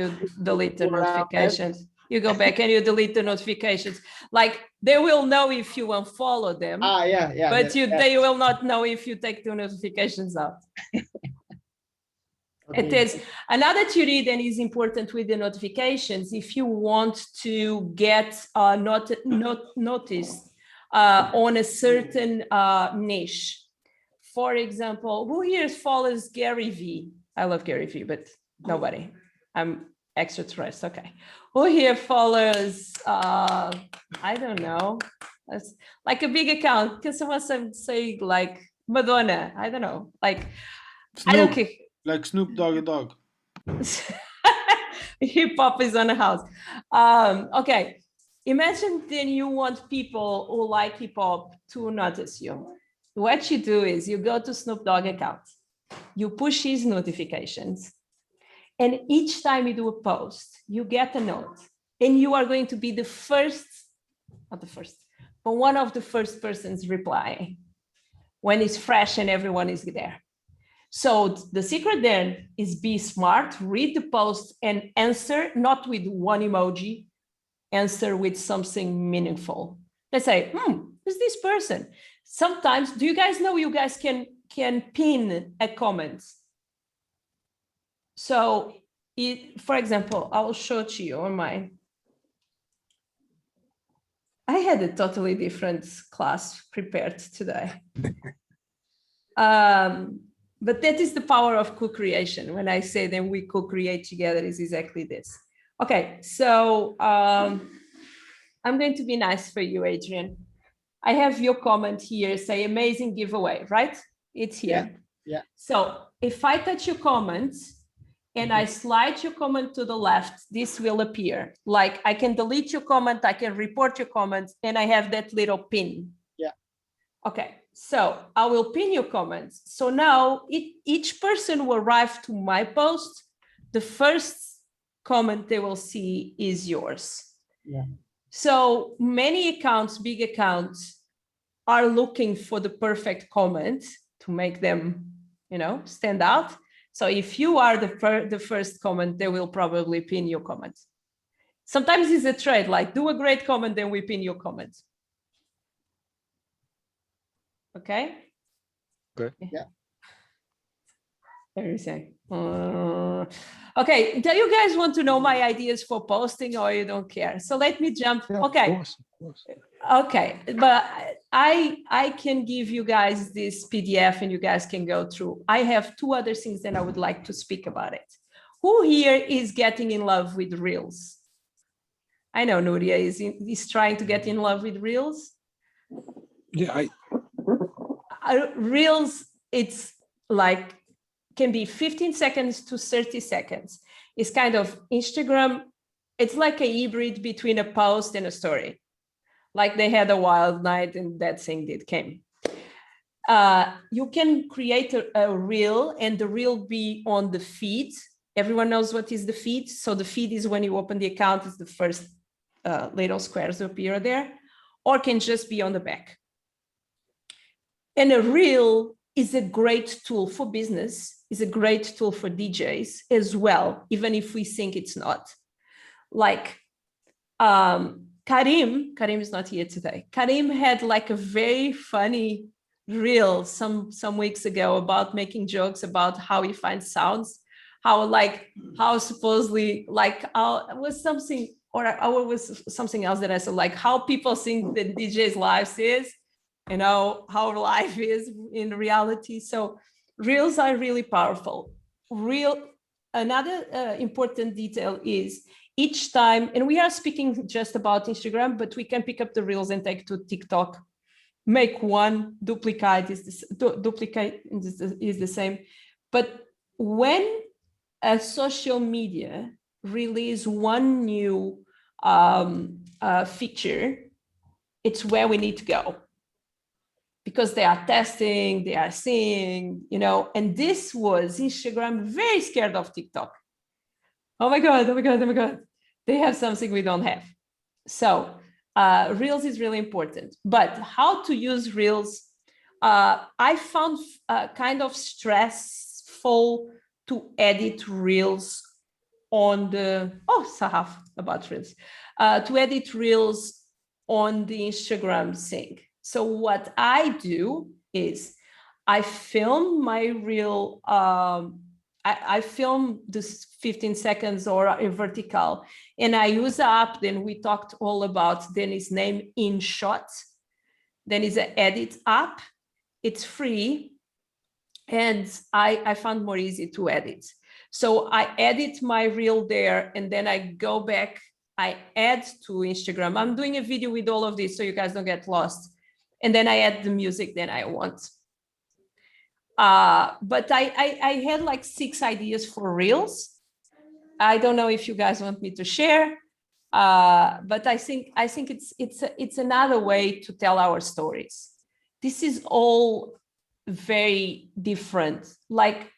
delete the notifications. You go back and you delete the notifications. Like they will know if you unfollow them. Yeah. But they will not know if you take the notifications out. Okay. It is another theory that is important with the notifications. If you want to get noticed on a certain niche, for example, who here follows Gary Vee? I love Gary Vee, but nobody. I'm extraterrestrial. Okay. Who here follows? I don't know. That's like a big account. Can someone say like Madonna? I don't know. Like Snoop, I don't care. Like Snoop Dogg. Hip hop is on the house. Okay. Imagine then you want people who like hip hop to notice you. What you do is you go to Snoop Dogg account, you push his notifications, and each time you do a post, you get a note, and you are going to be the first, not the first, but one of the first persons replying when it's fresh and everyone is there. So the secret then is be smart, read the post and answer, not with one emoji, answer with something meaningful. Let's say, who's this person? Sometimes, do you guys know you guys can can pin a comment. So for example, I will show to you on mine. I had a totally different class prepared today. But that is the power of co-creation. When I say that we co-create together, is exactly this. Okay, so I'm going to be nice for you, Adrian. I have your comment here, say amazing giveaway, right? It's here. Yeah. So if I touch your comment and I slide your comment to the left, this will appear. Like I can delete your comment, I can report your comment, and I have that little pin. Yeah. Okay, so I will pin your comments. So now each person will arrive to my post. The first comment they will see is yours. Yeah. So many accounts, big accounts, are looking for the perfect comment to make them, stand out. So if you are the first comment, they will probably pin your comment. Sometimes it's a trade, like do a great comment, then we pin your comment. Okay? Good. Yeah. Everything. Okay, do you guys want to know my ideas for posting or you don't care? So let me jump. Yeah, Okay. Of course. Okay, but I can give you guys this PDF and you guys can go through. I have two other things that I would like to speak about it. Who here is getting in love with Reels? I know Nuria is trying to get in love with Reels. Yeah, Reels, it's like, can be 15 seconds to 30 seconds. It's kind of Instagram. It's like a hybrid between a post and a story. Like they had a wild night and that thing came. You can create a reel and the reel be on the feed. Everyone knows what is the feed. So the feed is when you open the account, it's the first little squares that appear there, or can just be on the back. And a reel is a great tool for business, is a great tool for DJs as well, even if we think it's not. Like Karim is not here today. Karim had like a very funny reel some weeks ago about making jokes about how he finds sounds, how supposedly like was something, or was something else that I said, like how people think that DJs' lives is, how life is in reality. So reels are really powerful. Another important detail is each time, and we are speaking just about Instagram, but we can pick up the reels and take to TikTok, make one, duplicate is the same. But when a social media release one new feature, it's where we need to go. Because they are testing, they are seeing, and this was Instagram very scared of TikTok. Oh my God. They have something we don't have. So Reels is really important, but how to use Reels, I found kind of stressful to edit Reels on the, Sahaf about Reels, to edit Reels on the Instagram thing. So what I do is I film my reel, I film this 15 seconds or a vertical, and I use the app. Then we talked all about, then it's named InShot. Then it's an edit app. It's free. And I found more easy to edit. So I edit my reel there, and then I go back, I add to Instagram. I'm doing a video with all of this so you guys don't get lost. And then I add the music that I want. But I had like 6 ideas for reels. I don't know if you guys want me to share, but I think it's another way to tell our stories. This is all very different. Like,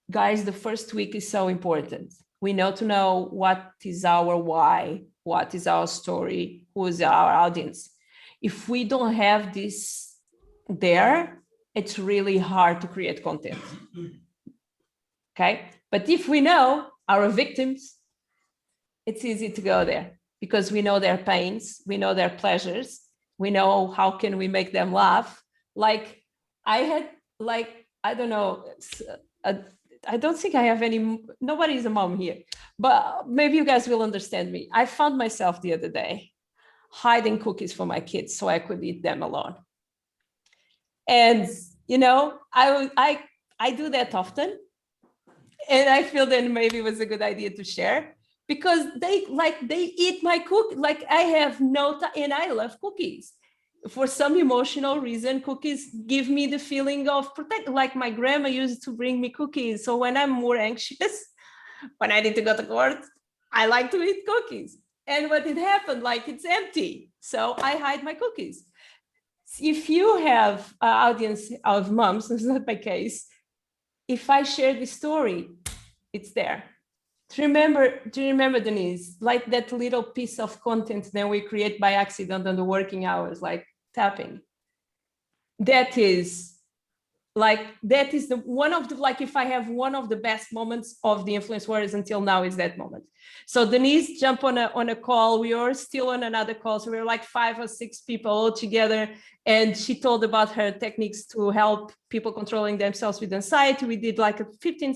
guys, the first week is so important. We know to know what is our why, what is our story, who is our audience. If we don't have this there, it's really hard to create content. Okay, but if we know our victims, it's easy to go there because we know their pains, we know their pleasures, we know how can we make them laugh. Like I had like, I don't know, I don't think I have any, nobody is a mom here, but maybe you guys will understand me. I found myself the other day hiding cookies for my kids so I could eat them alone. And, you know, I do that often. And I feel then maybe it was a good idea to share, because they eat my cookie. Like, I have no time, and I love cookies. For some emotional reason, cookies give me the feeling of protect. Like, my grandma used to bring me cookies. So when I'm more anxious, when I need to go to court, I like to eat cookies. And what it happened, like, it's empty. So I hide my cookies. If you have an audience of moms, this is not my case, if I share the story, it's there. Do you remember, Denise, like that little piece of content that we create by accident on the working hours, like tapping? That is the one of the, like, if I have one of the best moments of the Influence Warriors until now, is that moment. So Denise jumped on a call. We are still on another call. So we were like 5 or 6 people all together. And she told about her techniques to help people controlling themselves with anxiety. We did like a 15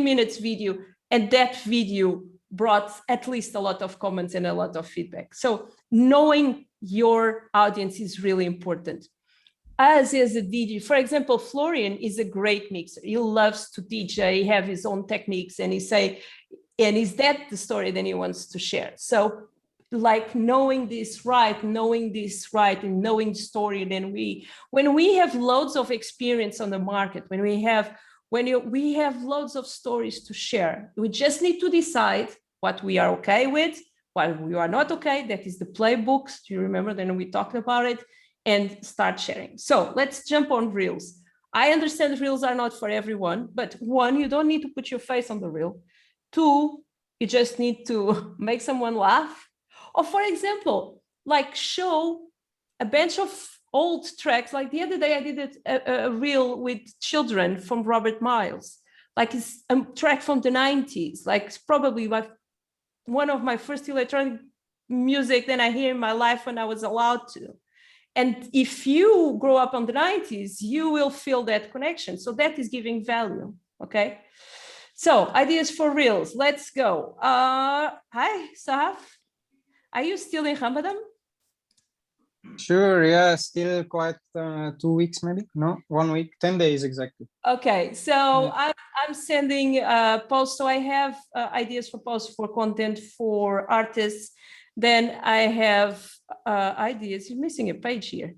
minutes video. And that video brought at least a lot of comments and a lot of feedback. So knowing your audience is really important. As is a DJ, for example, Florian is a great mixer. He loves to DJ, have his own techniques, and is that the story that he wants to share? So, like, knowing this right, and knowing the story, then when we have loads of experience on the market, when we have loads of stories to share, we just need to decide what we are okay with, what we are not okay. That is the playbooks. Do you remember? Then we talked about it. And start sharing. So let's jump on Reels. I understand Reels are not for everyone, but 1, you don't need to put your face on the Reel. 2, you just need to make someone laugh. Or, for example, like, show a bunch of old tracks. Like the other day, I did a Reel with children from Robert Miles. Like, it's a track from the 90s. Like, it's probably like one of my first electronic music that I hear in my life when I was allowed to. And if you grow up on the 90s, you will feel that connection. So that is giving value, okay? So ideas for Reels, let's go. Hi, Saf. Are you still in Ramadan? Sure, yeah, still quite 2 weeks maybe, no, 1 week, 10 days exactly. Okay, so yeah. I'm sending posts. So I have ideas for posts for content for artists. Then I have ideas. You're missing a page here.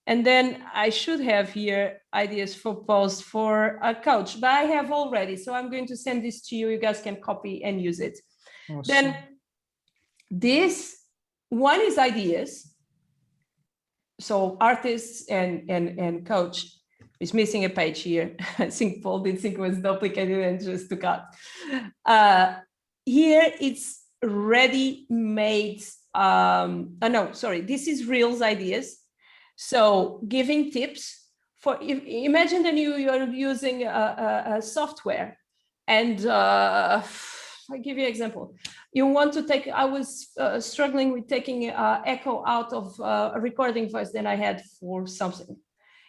And then I should have here ideas for posts for a coach, but I have already. So I'm going to send this to you. You guys can copy and use it. Awesome. Then this one is ideas. So artists and coach is missing a page here. I think Paul did think it was duplicated and just took out. Here it's ready-made. This is Reels ideas. So giving tips for, imagine that you are using a software, and I'll give you an example. You want to take, I was struggling with taking echo out of a recording voice that I had for something.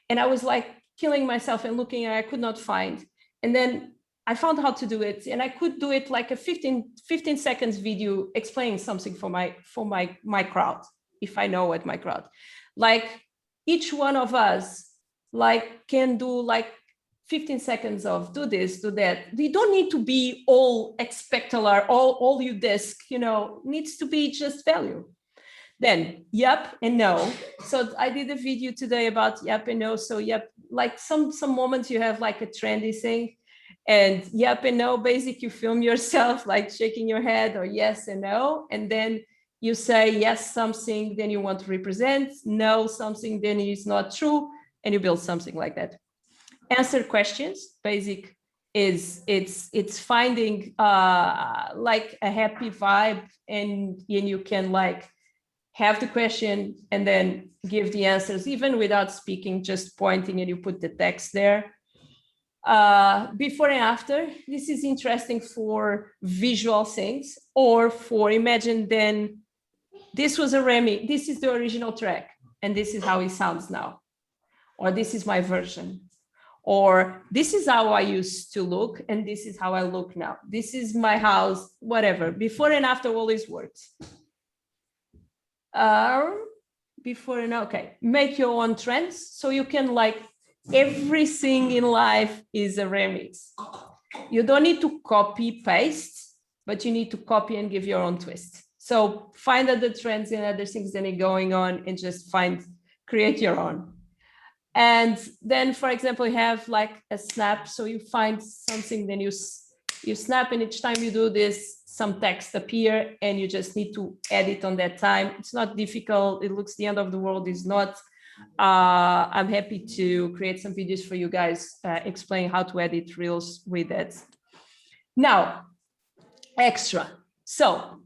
And I was like killing myself and looking, and I could not find. And then I found how to do it, and I could do it like a 15 seconds video explaining something for my crowd, if I know what my crowd. Like each one of us like can do like 15 seconds of do this, do that. They don't need to be all spectacular, all you desk, needs to be just value. Then yep and no. So I did a video today about yep and no. So yep, like some moments you have like a trendy thing, and yep and no, basic, you film yourself like shaking your head or yes and no. And then you say yes, something, then you want to represent, no, something, then it's not true. And you build something like that. Answer questions, basic is it's finding like a happy vibe, and you can like have the question and then give the answers even without speaking, just pointing, and you put the text there. Before and after, this is interesting for visual things, or for imagine then this was a Remy, this is the original track and this is how it sounds now. or this is my version, or this is how I used to look and this is how I look now. This is my house, whatever. Before and after all these words. Before and okay, make your own trends so you can like everything in life is a remix. You don't need to copy paste, but you need to copy and give your own twist. So find other trends and other things that are going on and just create your own. And then, for example, you have like a snap. So you find something, then you snap, and each time you do this, some text appear and you just need to edit on that time. It's not difficult. It looks the end of the world is not. I'm happy to create some videos for you guys explaining how to edit reels with it. Now, extra. So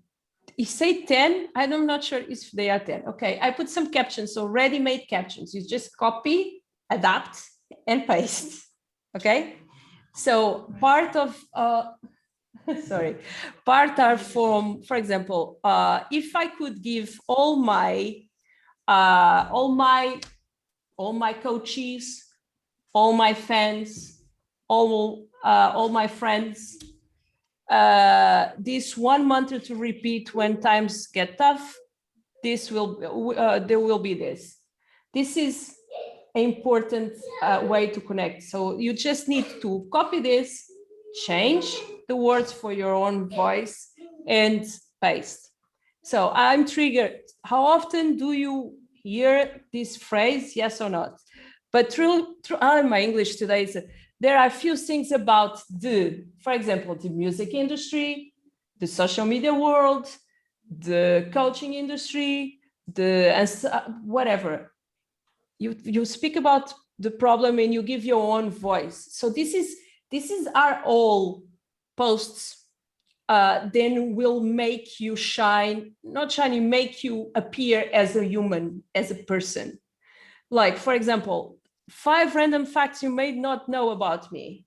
you say 10, I'm not sure if they are 10. Okay, I put some captions, so ready-made captions. You just copy, adapt, and paste. Okay, so part of part are from, for example, if I could give all my coaches, all my fans, all my friends, this one mantra to repeat when times get tough, there will be this. This is an important way to connect. So you just need to copy this, change the words for your own voice, and paste. So I'm triggered. How often do you hear this phrase? Yes or not? But through my English today, there are a few things about for example, the music industry, the social media world, the coaching industry, whatever. You speak about the problem and you give your own voice. So this is our all posts. Then will make you shine, not shine, make you appear as a human, as a person. Like, for example, 5 random facts you may not know about me.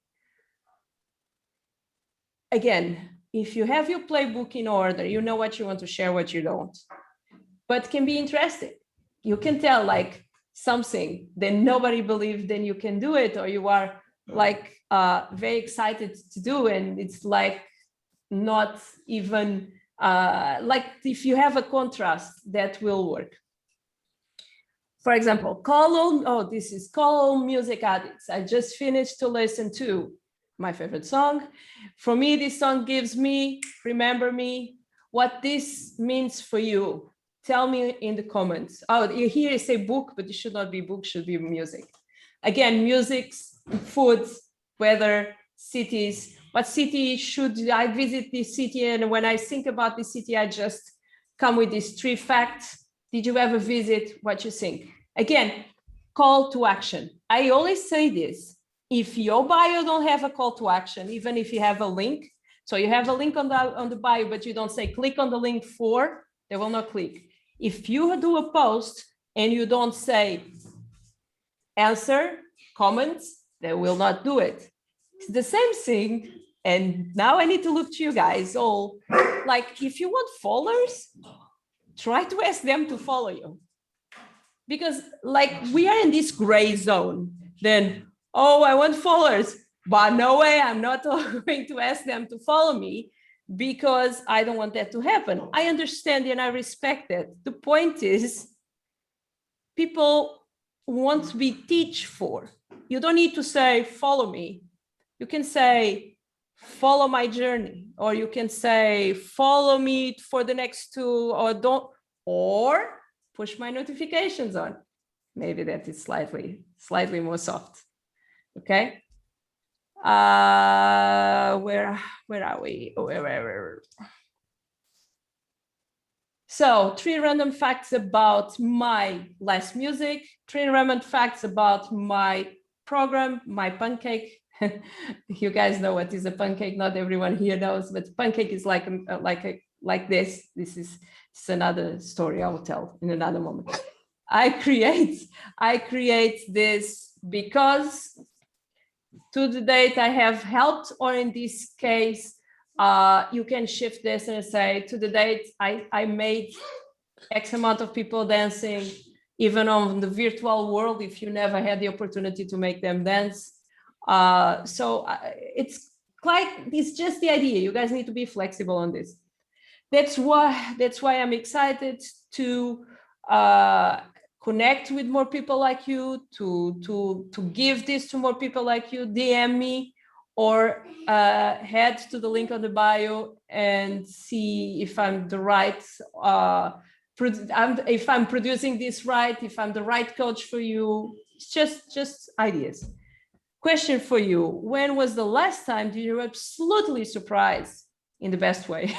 Again, if you have your playbook in order, you know what you want to share, what you don't. But can be interesting. You can tell like something that nobody believed, then you can do it, or you are like very excited to do, and it's like not even like if you have a contrast that will work. For example, call all music addicts. I just finished to listen to my favorite song. For me, this song gives me, remember me, what this means for you. Tell me in the comments. Oh, here you say book, but it should not be book, should be music. Again, music, food, weather, cities. What city should I visit this city? And when I think about this city, I just come with these 3 facts. Did you ever visit? What you think? Again, call to action. I always say this. If your bio don't have a call to action, even if you have a link, so you have a link on the bio, but you don't say click on the link they will not click. If you do a post and you don't say answer, comments, they will not do it. It's the same thing. And now I need to look to you guys all. Like, if you want followers, try to ask them to follow you. Because like we are in this gray zone, then, oh, I want followers, but no way, I'm not going to ask them to follow me because I don't want that to happen. I understand and I respect that. The point is, people want to be teach for. You don't need to say, follow me. You can say, follow my journey, or you can say, follow me for the next 2, or push my notifications on. Maybe that is slightly more soft. Okay. Where are we? Where? So 3 random facts about my last music, 3 random facts about my program, my pancake. You guys know what is a pancake. Not everyone here knows, but pancake is like this. This is another story I will tell in another moment. I create this because to the date I have helped, or in this case, you can shift this and say to the date I made X amount of people dancing. even on the virtual world, if you never had the opportunity to make them dance. It's just the idea. You guys need to be flexible on this. That's why I'm excited to connect with more people like you, to give this to more people like you. DM me or head to the link on the bio and see if I'm the right, if I'm producing this right, if I'm the right coach for you. It's just ideas. Question for you: when was the last time you were absolutely surprised in the best way?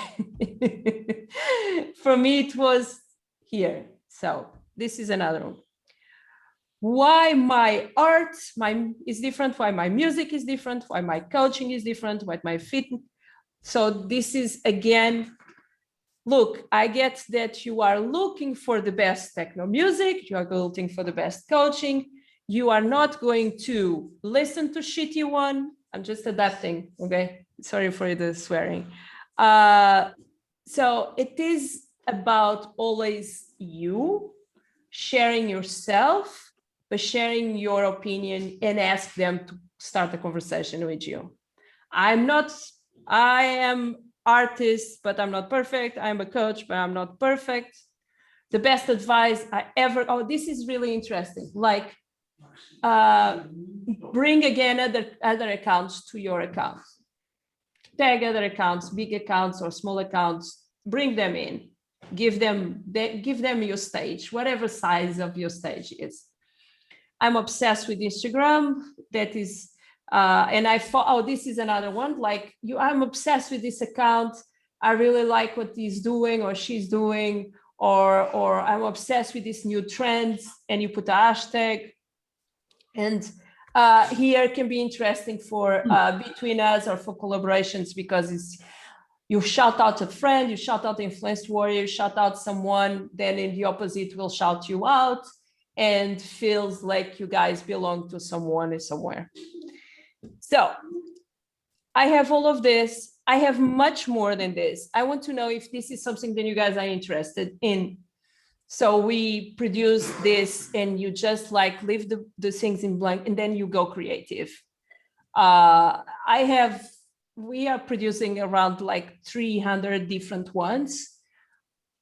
For me, it was here. So this is another one. Why my art is different, why my music is different, why my coaching is different, why my fitness. So this is, again, look, I get that you are looking for the best techno music, you are looking for the best coaching. You are not going to listen to shitty one. I'm just adapting, okay? Sorry for the swearing. So it is about always you sharing yourself, but sharing your opinion and ask them to start a conversation with you. I am artist, but I'm not perfect. I'm a coach, but I'm not perfect. The best advice I ever, this is really interesting. Like, bring again other accounts to your accounts. Tag other accounts, big accounts or small accounts, bring them in. Give them your stage, whatever size of your stage is. I'm obsessed with Instagram. That is, and I thought, this is another one. Like I'm obsessed with this account. I really like what he's doing or she's doing, or I'm obsessed with this new trend. And you put a hashtag. And here can be interesting for between us or for collaborations, because you shout out a friend, you shout out the influenced warrior, you shout out someone, then in the opposite will shout you out, and feels like you guys belong to someone somewhere. So I have all of this. I have much more than this. I want to know if this is something that you guys are interested in. So we produce this and you just like leave the things in blank and then you go creative. We are producing around like 300 different ones,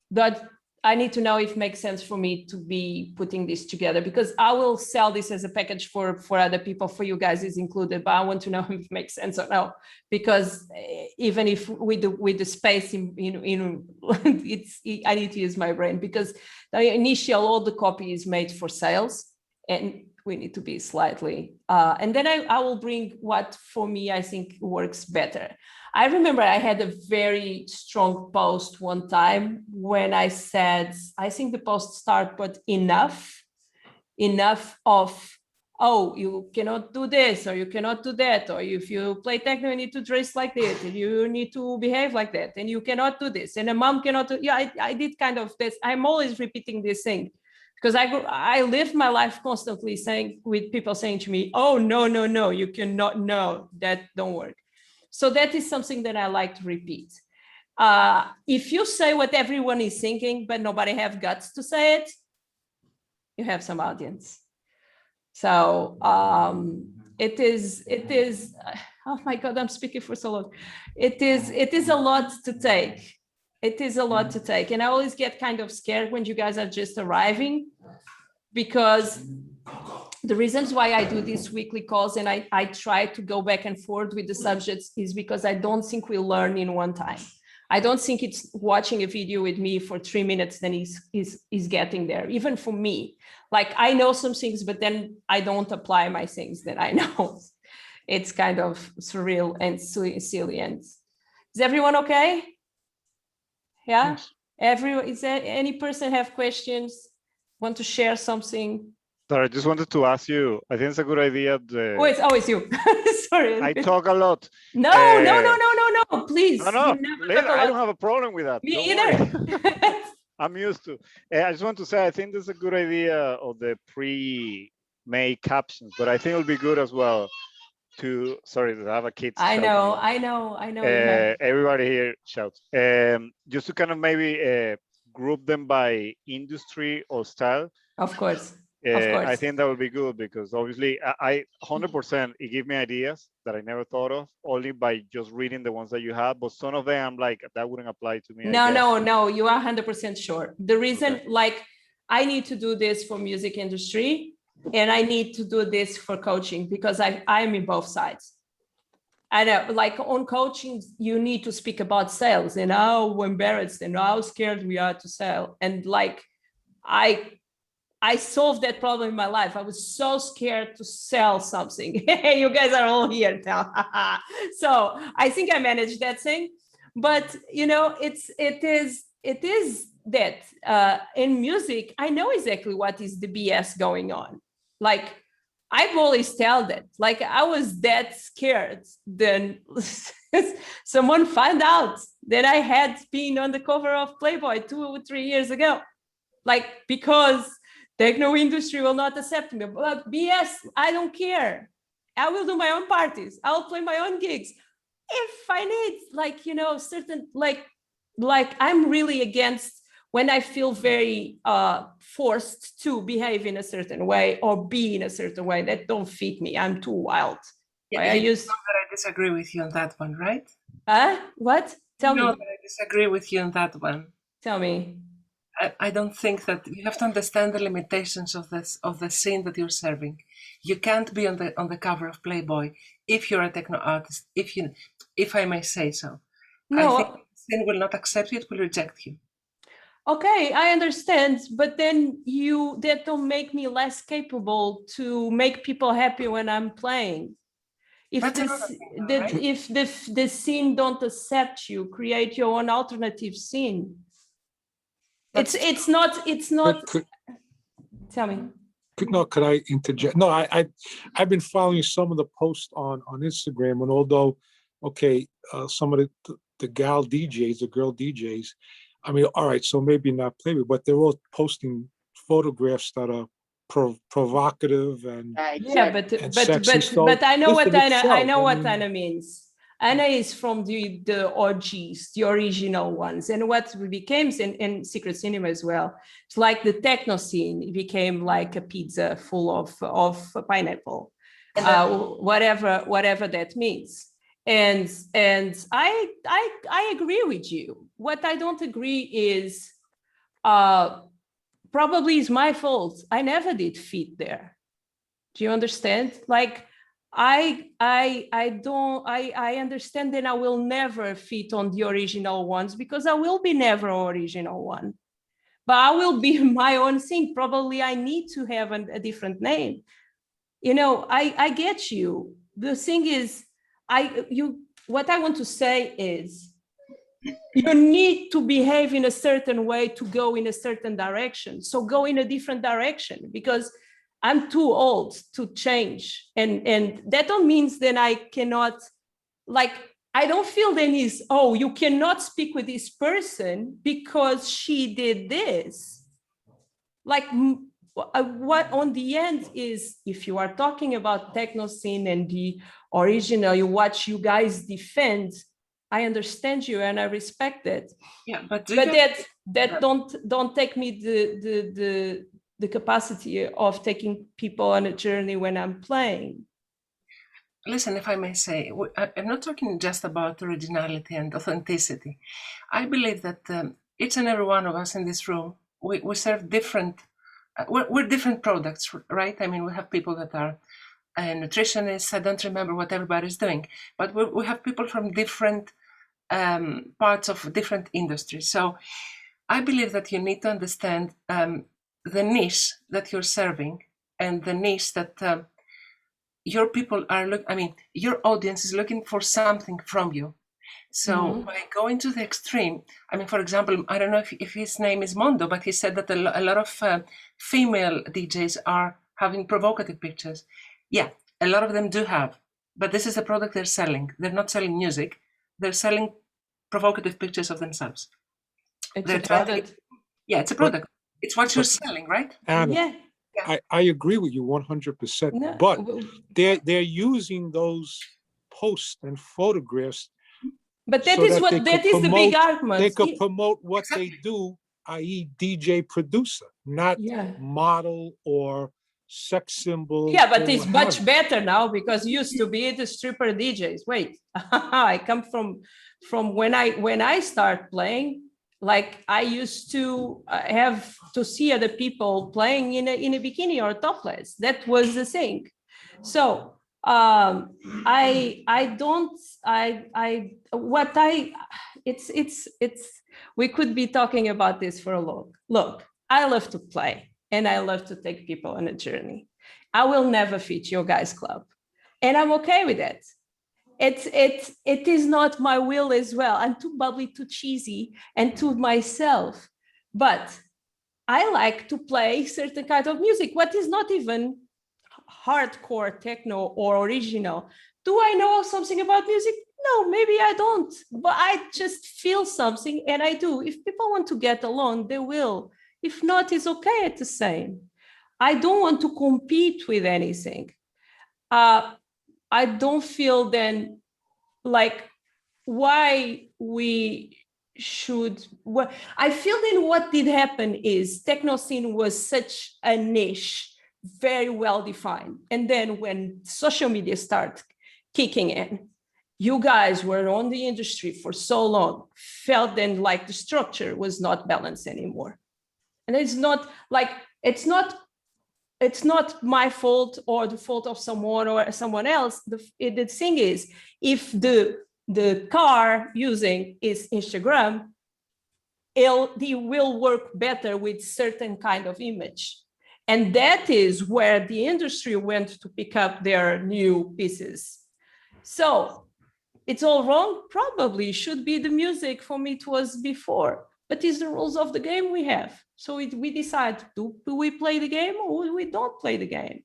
but I need to know if it makes sense for me to be putting this together, because I will sell this as a package for other people, for you guys is included, but I want to know if it makes sense or no, because even if with the space I need to use my brain, because the initial, all the copy is made for sales and we need to be slightly, and then I will bring what for me, I think works better. I remember I had a very strong post one time when I said, I think the post start, but enough of, oh, you cannot do this, or you cannot do that, or if you play techno, you need to dress like this, and you need to behave like that, and you cannot do this, and a mom cannot do, yeah, I did kind of this. I'm always repeating this thing, because I live my life constantly with people saying to me, oh, no, you cannot, no, that don't work. So that is something that I like to repeat. If you say what everyone is thinking, but nobody have guts to say it, you have some audience. So it is, oh my God, I'm speaking for so long. It is a lot to take. It is a lot to take. And I always get kind of scared when you guys are just arriving, because the reasons why I do these weekly calls and I try to go back and forth with the subjects is because I don't think we learn in one time. I don't think it's watching a video with me for 3 minutes, then he's getting there. Even for me, like I know some things, but then I don't apply my things that I know. It's kind of surreal and silly. And is everyone okay? Yeah. Everyone, is there any person have questions? Want to share something? Sorry, I just wanted to ask you, I think it's a good idea. It's always you. Sorry. I talk a lot. No, please. No, I don't have a problem with that. Me either. I'm used to. I just want to say, I think there's a good idea of the pre-made captions, but I think it'll be good as well to, sorry, to have a kid. I know. Everybody here shouts. Just to kind of maybe group them by industry or style, Of course. Of course. I think that would be good, because obviously I 100% it gave me ideas that I never thought of only by just reading the ones that you have. But some of them I'm like, that wouldn't apply to me. No, you are 100% sure. The reason, like, I need to do this for music industry and I need to do this for coaching because I'm in both sides. I know, like on coaching, you need to speak about sales and how embarrassed and how scared we are to sell. And like, I solved that problem in my life. I was so scared to sell something. You guys are all here now. So I think I managed that thing. But you know, it is that in music, I know exactly what is the BS going on. Like I've always told that. Like I was that scared. Then someone found out that I had been on the cover of Playboy 2 or 3 years ago. Like because techno industry will not accept me. But BS, I don't care. I will do my own parties. I'll play my own gigs. If I need, like, you know, certain, like I'm really against when I feel very forced to behave in a certain way or be in a certain way that don't fit me. I'm too wild. Yeah, I know that I disagree with you on that one, right? What? Tell me. That I disagree with you on that one. Tell me. I don't think that you have to understand the limitations of the scene that you're serving. You can't be on the cover of Playboy if you're a techno artist. If I may say so, no, I think the scene will not accept you; it will reject you. Okay, I understand, but then that don't make me less capable to make people happy when I'm playing. If the scene don't accept you, create your own alternative scene. It's not. Tell me. Could I interject? No, I've been following some of the posts on Instagram, and although, okay, some of the girl DJs, I mean, all right, so maybe not Playboy, but they're all posting photographs that are provocative and but I know what Anna means. Anna is from the OGs, the original ones, and what became in Secret Cinema as well. It's like the techno scene. It became like a pizza full of pineapple, whatever that means. And I agree with you. What I don't agree is probably is my fault. I never did fit there. Do you understand? Like I understand that I will never fit on the original ones because I will be never original one. But I will be my own thing. Probably I need to have a different name. You know, I get you. The thing is, what I want to say is you need to behave in a certain way to go in a certain direction. So go in a different direction because I'm too old to change. And that don't means that I cannot, like, I don't feel then is, oh, you cannot speak with this person because she did this. Like what on the end is, if you are talking about techno scene and the original, what you guys defend, I understand you and I respect it. Yeah, but that don't take me the capacity of taking people on a journey when I'm playing. Listen, if I may say, I'm not talking just about originality and authenticity. I believe that each and every one of us in this room, we serve different, we're different products, right? I mean, we have people that are nutritionists. I don't remember what everybody's doing, but we have people from different parts of different industries. So I believe that you need to understand the niche that you're serving and the niche that your people are your audience is looking for something from you. So by going to the extreme, I mean, for example, I don't know if his name is Mondo, but he said that a lot of female DJs are having provocative pictures. Yeah, a lot of them do have, but this is the product they're selling. They're not selling music. They're selling provocative pictures of themselves. It's a product. Yeah, it's a product. It's what you're selling, right? Anna, yeah. I agree with you 100%, but they're using those posts and photographs. But that is the big argument. They could promote what they do i.e. DJ producer, not Yeah. model or sex symbol. Yeah, but or it's what much have you. better now because used to be the stripper DJs. Wait, I come from when I start playing. Like I used to have to see other people playing in a bikini or topless. That was the thing. So I don't I what I it's we could be talking about this for a long. Look, I love to play and I love to take people on a journey. I will never fit your guys' club, and I'm okay with it. It is not my will as well. I'm too bubbly, too cheesy, and too myself. But I like to play certain kind of music. What is not even hardcore techno or original? Do I know something about music? No, maybe I don't. But I just feel something, and I do. If people want to get along, they will. If not, it's okay. It's the same. I don't want to compete with anything. I don't feel then like why we should. Well, I feel then what did happen is techno scene was such a niche, very well defined. And then when social media started kicking in, you guys were on the industry for so long, felt then like the structure was not balanced anymore. And it's not like, it's not my fault or the fault of someone or someone else. The thing is, if the car using is Instagram, it will work better with certain kind of image. And that is where the industry went to pick up their new pieces. So it's all wrong? Probably should be the music for me it was before, but it's the rules of the game we have. So we decide, do we play the game or we don't play the game?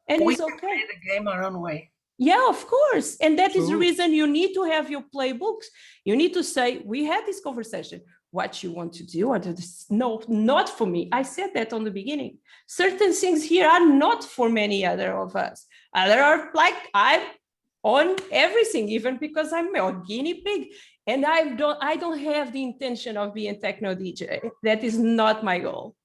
And We it's can okay. play the game our own way. Yeah, of course. And that is the True. reason you need to have your playbooks. You need to say, we had this conversation, what you want to do. Or no, not for me. I said that on the beginning. Certain things here are not for many other of us. Other are like, I'm on everything, even because I'm a guinea pig. And I don't have the intention of being techno DJ. That is not my goal.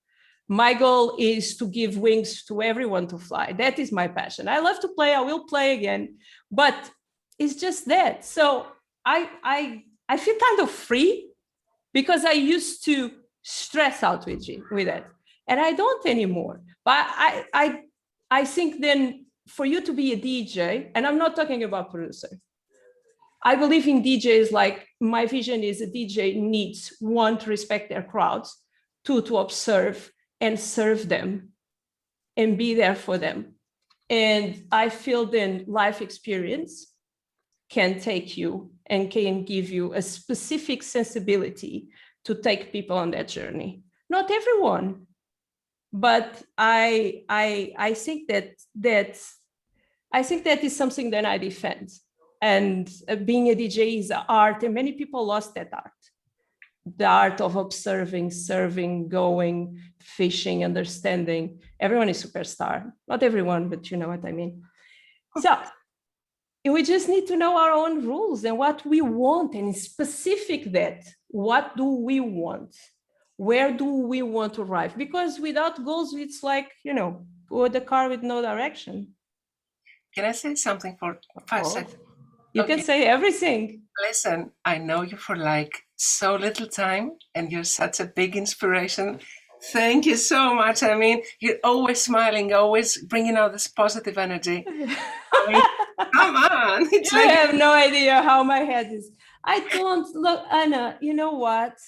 My goal is to give wings to everyone to fly. That is my passion. I love to play. I will play again, but it's just that. So I feel kind of free because I used to stress out with it, and I don't anymore. But I think then for you to be a DJ, and I'm not talking about producer. I believe in DJs. Like my vision is a DJ needs, one, to respect their crowds, two, to observe and serve them and be there for them. And I feel then life experience can take you and can give you a specific sensibility to take people on that journey. Not everyone, but I think that is something that I defend. And being a DJ is an art, and many people lost that art. The art of observing, serving, going, fishing, understanding. Everyone is superstar. Not everyone, but you know what I mean. So we just need to know our own rules and what we want, and specific that. What do we want? Where do we want to arrive? Because without goals, it's like, with a car with no direction. Can I say something for 5 seconds? You can say everything. Listen, I know you for like so little time and you're such a big inspiration. Thank you so much. I mean, you're always smiling, always bringing out this positive energy. I mean, come on. It's I have no idea how my head is. I don't look, Anna, you know what?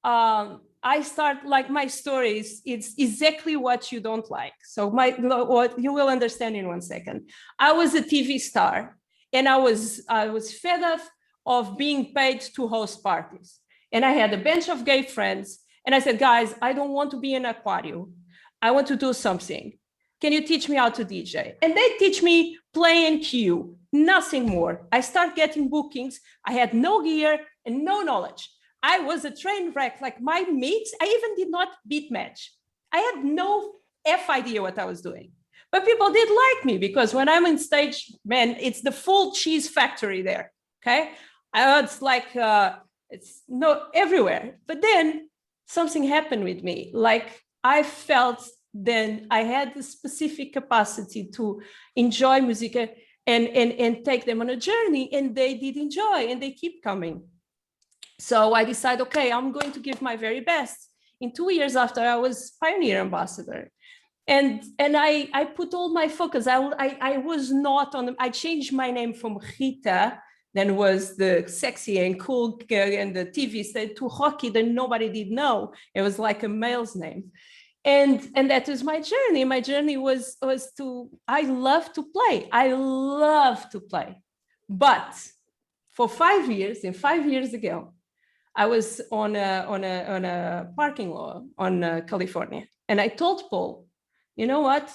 I start like my stories, it's exactly what you don't like. So what you will understand in 1 second. I was a TV star and I was fed up of being paid to host parties. And I had a bunch of gay friends. And I said, guys, I don't want to be an aquarium. I want to do something. Can you teach me how to DJ? And they teach me play and cue, nothing more. I start getting bookings. I had no gear and no knowledge. I was a train wreck, like my mates. I even did not beat match. I had no idea what I was doing. But people did like me because when I'm on stage, man, it's the full cheese factory there, okay? It's like, it's no everywhere. But then something happened with me. Like I felt then I had the specific capacity to enjoy music and take them on a journey, and they did enjoy and they keep coming. So I decided, okay, I'm going to give my very best. In 2 years after, I was Pioneer Ambassador. And I put all my focus. I was not on, I changed my name from Rita, then was the sexy and cool and the TV said, to Rocky that nobody did know. It was like a male's name. And that was my journey. My journey was to, I love to play. I love to play. But for 5 years, and 5 years ago, I was on a parking lot on California. And I told Paul, you know what?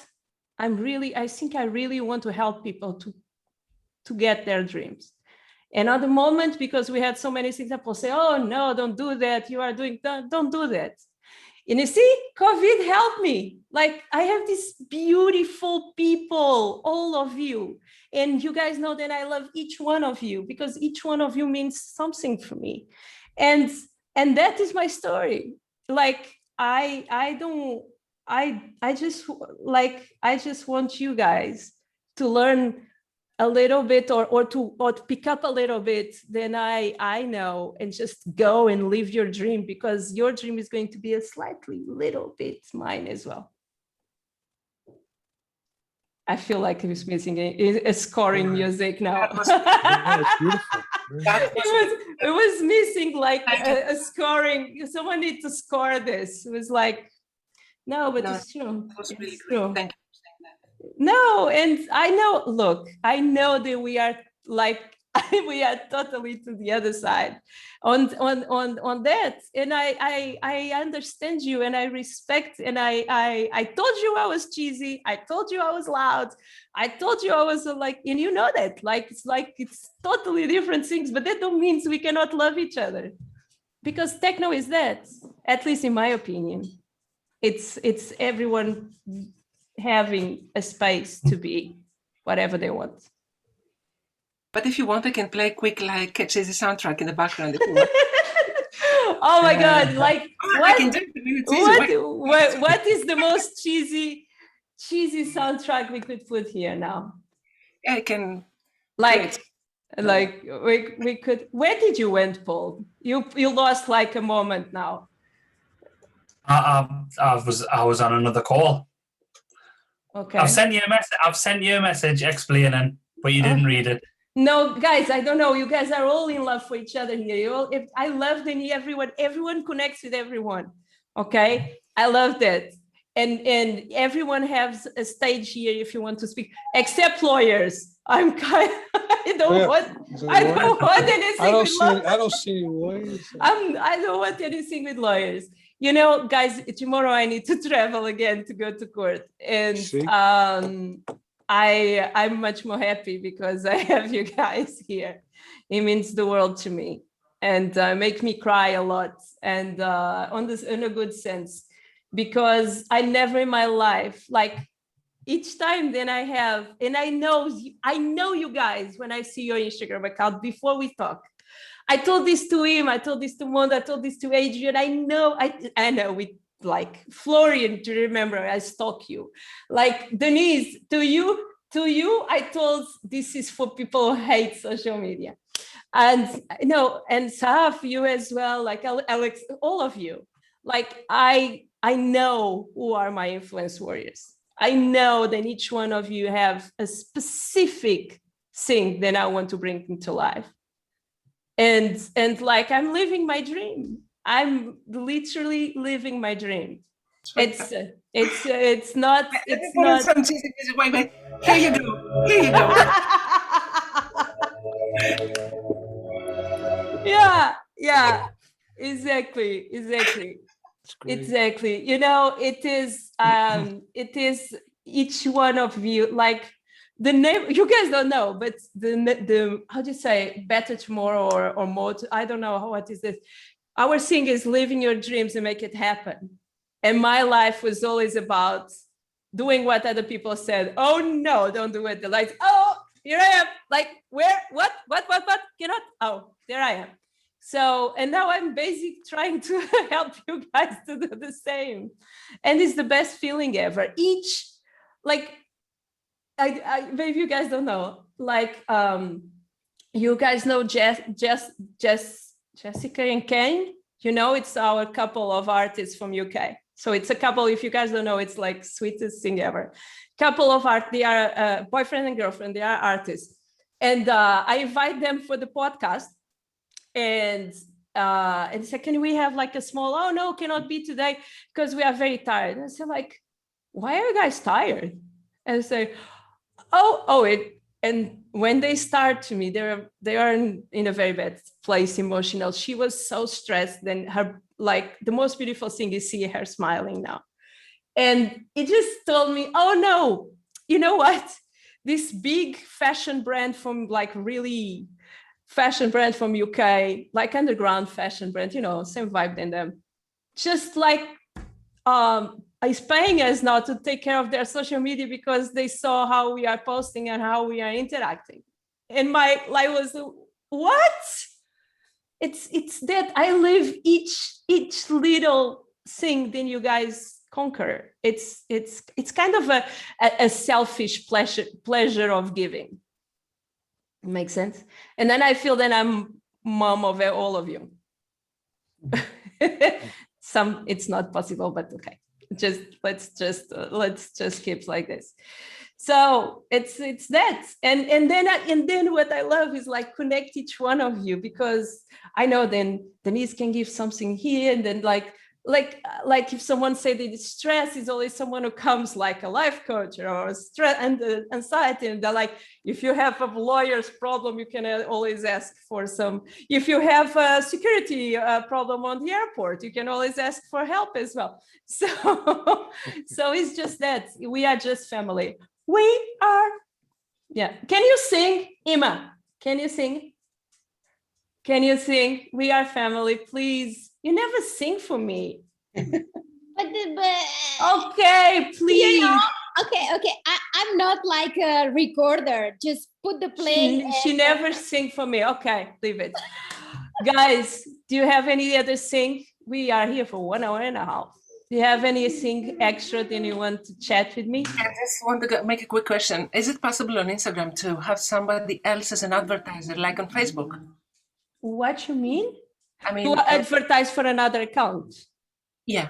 I think I really want to help people to get their dreams. And at the moment, because we had so many things, people say, oh no, don't do that. You are doing, don't do that. And you see, COVID helped me. Like I have these beautiful people, all of you. And you guys know that I love each one of you because each one of you means something for me. And that is my story. Like I just want you guys to learn a little bit or to pick up a little bit than I know, and just go and live your dream, because your dream is going to be a slightly little bit mine as well. I feel like I was missing a scoring music now. Yeah, it's beautiful. It was missing like a scoring. Someone need to score this. It was like, no, but it's true. It was really It's great. true. Thank you for saying that. No, and I know, look, I know that we are like, we are totally to the other side on that. And I understand you and I respect, and I told you I was cheesy. I told you I was loud. I told you I was like, and you know that, like, it's totally different things, but that don't mean we cannot love each other, because techno is that, at least in my opinion. It's everyone having a space to be whatever they want. But if you want, I can play quick, like a cheesy soundtrack in the background. If you want. Oh my God! Like I can do it. What is the most cheesy soundtrack we could put here now? Yeah, I can. Like we could. Where did you went, Paul? You lost like a moment now. I was on another call. Okay. I've sent you a message explaining, but you didn't read it. No, guys, I don't know. You guys are all in love for each other here. I love that everyone connects with everyone. Okay, I love that, and everyone has a stage here if you want to speak, except lawyers. I don't want anything. I don't see lawyers. I don't want anything with lawyers. You know, guys, tomorrow I need to travel again to go to court, and I'm much more happy because I have you guys here. It means the world to me, and make me cry a lot, and in a good sense, because I never in my life, like each time then I have, and I know you guys when I see your Instagram account before we talk. I told this to him, I told this to Mond, I told this to Adrian. I know with like Florian, to remember, I stalk you. Like Denise, to you, I told this is for people who hate social media. And and Saf, you as well, like Alex, all of you. Like I know who are my influence warriors. I know that each one of you have a specific thing that I want to bring into life. And like I'm living my dream. I'm literally living my dream. It's not. Some cheesy music. Wait. Here you go. Yeah. Exactly. You know, it is each one of you, like the name, you guys don't know, but the how do you say, better tomorrow or more, I don't know what is this. Our thing is living your dreams and make it happen. And my life was always about doing what other people said. Oh no, don't do it. The lights. Oh, here I am. Like where? What? Cannot. Oh, there I am. So, and now I'm basically trying to help you guys to do the same. And it's the best feeling ever. Each, like, maybe you guys don't know, like, you guys know Jessica and Kane? You know, it's our couple of artists from UK. So it's a couple, if you guys don't know, it's like sweetest thing ever. Couple of art, they are boyfriend and girlfriend, they are artists. And I invite them for the podcast. And said, can we have like a small, oh no, cannot be today because we are very tired. And I said, like, why are you guys tired? And I say, and when they start to me, they are in a very bad place, emotional. She was so stressed. Then her, like, the most beautiful thing is see her smiling now. And it just told me, oh no, you know what? This big fashion brand from like really fashion brand from UK, like underground fashion brand, you know, same vibe than them. Just like is paying us now to take care of their social media because they saw how we are posting and how we are interacting. And my life was, what? It's that I live each little thing then you guys conquer. It's kind of a selfish pleasure of giving. Makes sense? And then I feel that I'm mom of all of you. It's not possible, but okay. Let's just keep like this. So it's that. And then what I love is like connect each one of you, because I know then Denise can give something here, and then like if someone say that stress is always someone who comes like a life coach or stress and anxiety, and they're like, if you have a lawyer's problem, you can always ask for some. If you have a security problem on the airport, you can always ask for help as well. So it's just that we are just family. We are, yeah. Can you sing, Ima? Can you sing? Can you sing? We are family, please. You never sing for me. But okay, please. You know, okay. I'm not like a recorder. Just put the play. She never sing for me. Okay, leave it. Guys, do you have any other sing? We are here for 1 hour and a half. Do you have anything extra that you want to chat with me? I just want to make a quick question. Is it possible on Instagram to have somebody else as an advertiser, like on Facebook? What you mean? I mean, to advertise for another account. Yeah.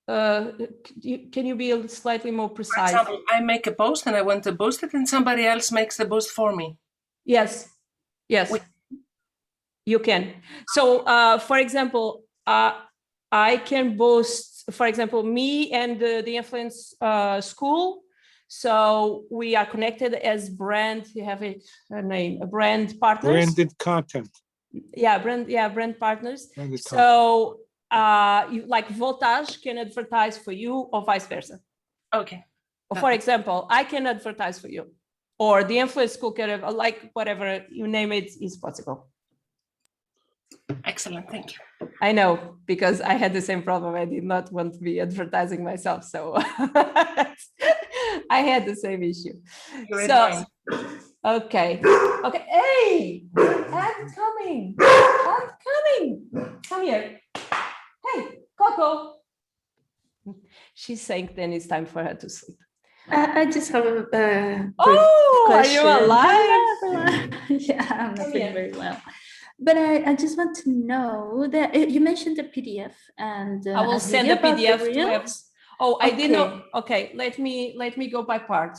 Can you be slightly more precise? For example, I make a post and I want to boost it, and somebody else makes the boost for me. Yes. You can. So, for example, I can boost, for example, me and the Influence School. So we are connected as brand. You have a name, a brand partners. Branded content. Yeah, brand partners. So you, like Voltage can advertise for you or vice versa. Okay. For example, I can advertise for you, or the Influence School can, like whatever you name it is possible. Excellent, thank you. I know, because I had the same problem. I did not want to be advertising myself, so I had the same issue. So, okay. Hey, I'm coming. Come here. Hey, Coco. She's saying then it's time for her to sleep. I just have a question. Are you alive? Yeah, I'm not feeling very well. But I just want to know that you mentioned the PDF, and I will send the PDF to us. Oh, I didn't know. Okay, let me go by part.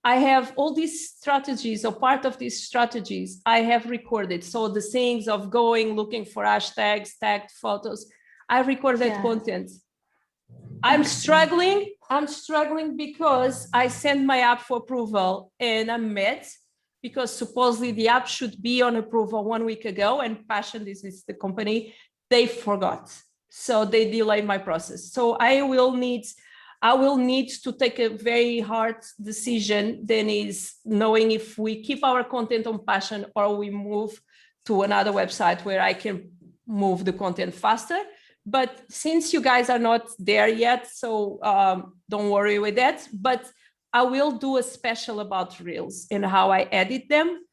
I have all these strategies, or part of these strategies I have recorded. So the things of going, looking for hashtags, tagged photos, I record that content. I'm struggling because I sent my app for approval and I'm met, because supposedly the app should be on approval 1 week ago, and Passion, this is the company, they forgot. So they delayed my process. So I will need to take a very hard decision, then is knowing if we keep our content on Passion or we move to another website where I can move the content faster. But since you guys are not there yet, so don't worry with that. But I will do a special about Reels and how I edit them.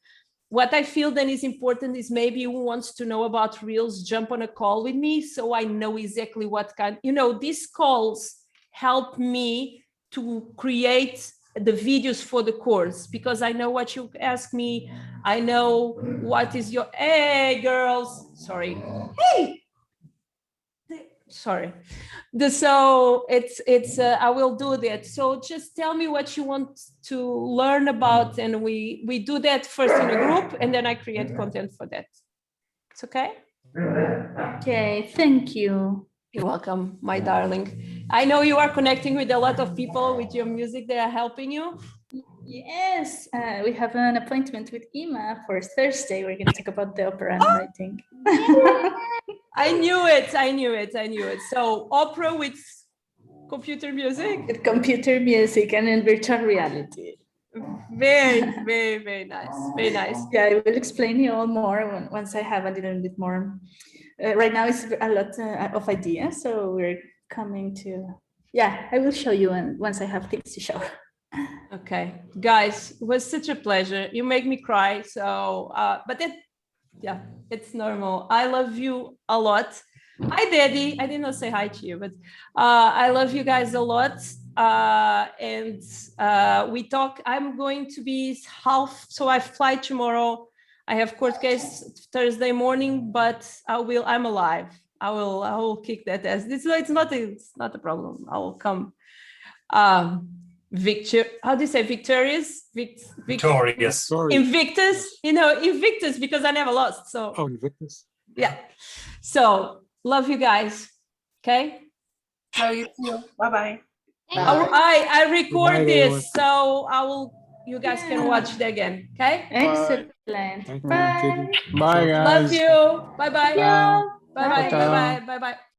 what I feel then is important is maybe who wants to know about Reels, jump on a call with me so I know exactly what kind, these calls help me to create the videos for the course, because I know what you ask me. I know what is your, hey girls, sorry. Hey, sorry. So I will do that. So just tell me what you want to learn about, and we do that first in a group, and then I create content for that. It's okay? Okay, thank you. You're welcome, my darling. I know you are connecting with a lot of people with your music. They are helping you. Yes, we have an appointment with Ima for Thursday. We're going to talk about the opera I'm writing. I knew it. So opera with computer music? With computer music and in virtual reality. Very, very, very nice. Very nice. Yeah, I will explain you all more once I have a little bit more. Right now it's a lot of ideas, so we're coming to, I will show you once I have things to show. Okay, guys, it was such a pleasure. You make me cry. So, but it's normal. I love you a lot. Hi, Daddy. I did not say hi to you, but I love you guys a lot. And we talk. I'm going to be so I fly tomorrow. I have court case Thursday morning, but I'm alive. I will kick that ass. It's not a problem. I will come. How do you say victorious? Victorious. Invictus, Invictus, because I never lost. So Invictus. Yeah. So love you guys. Okay. Love you too. Bye-bye. I record Good night, this, so you guys can watch it again. Okay. Excellent. Thank you, Bye. Katie. Bye, guys. Love you. Bye bye. Bye. Bye bye. Ciao. Bye bye. Bye bye.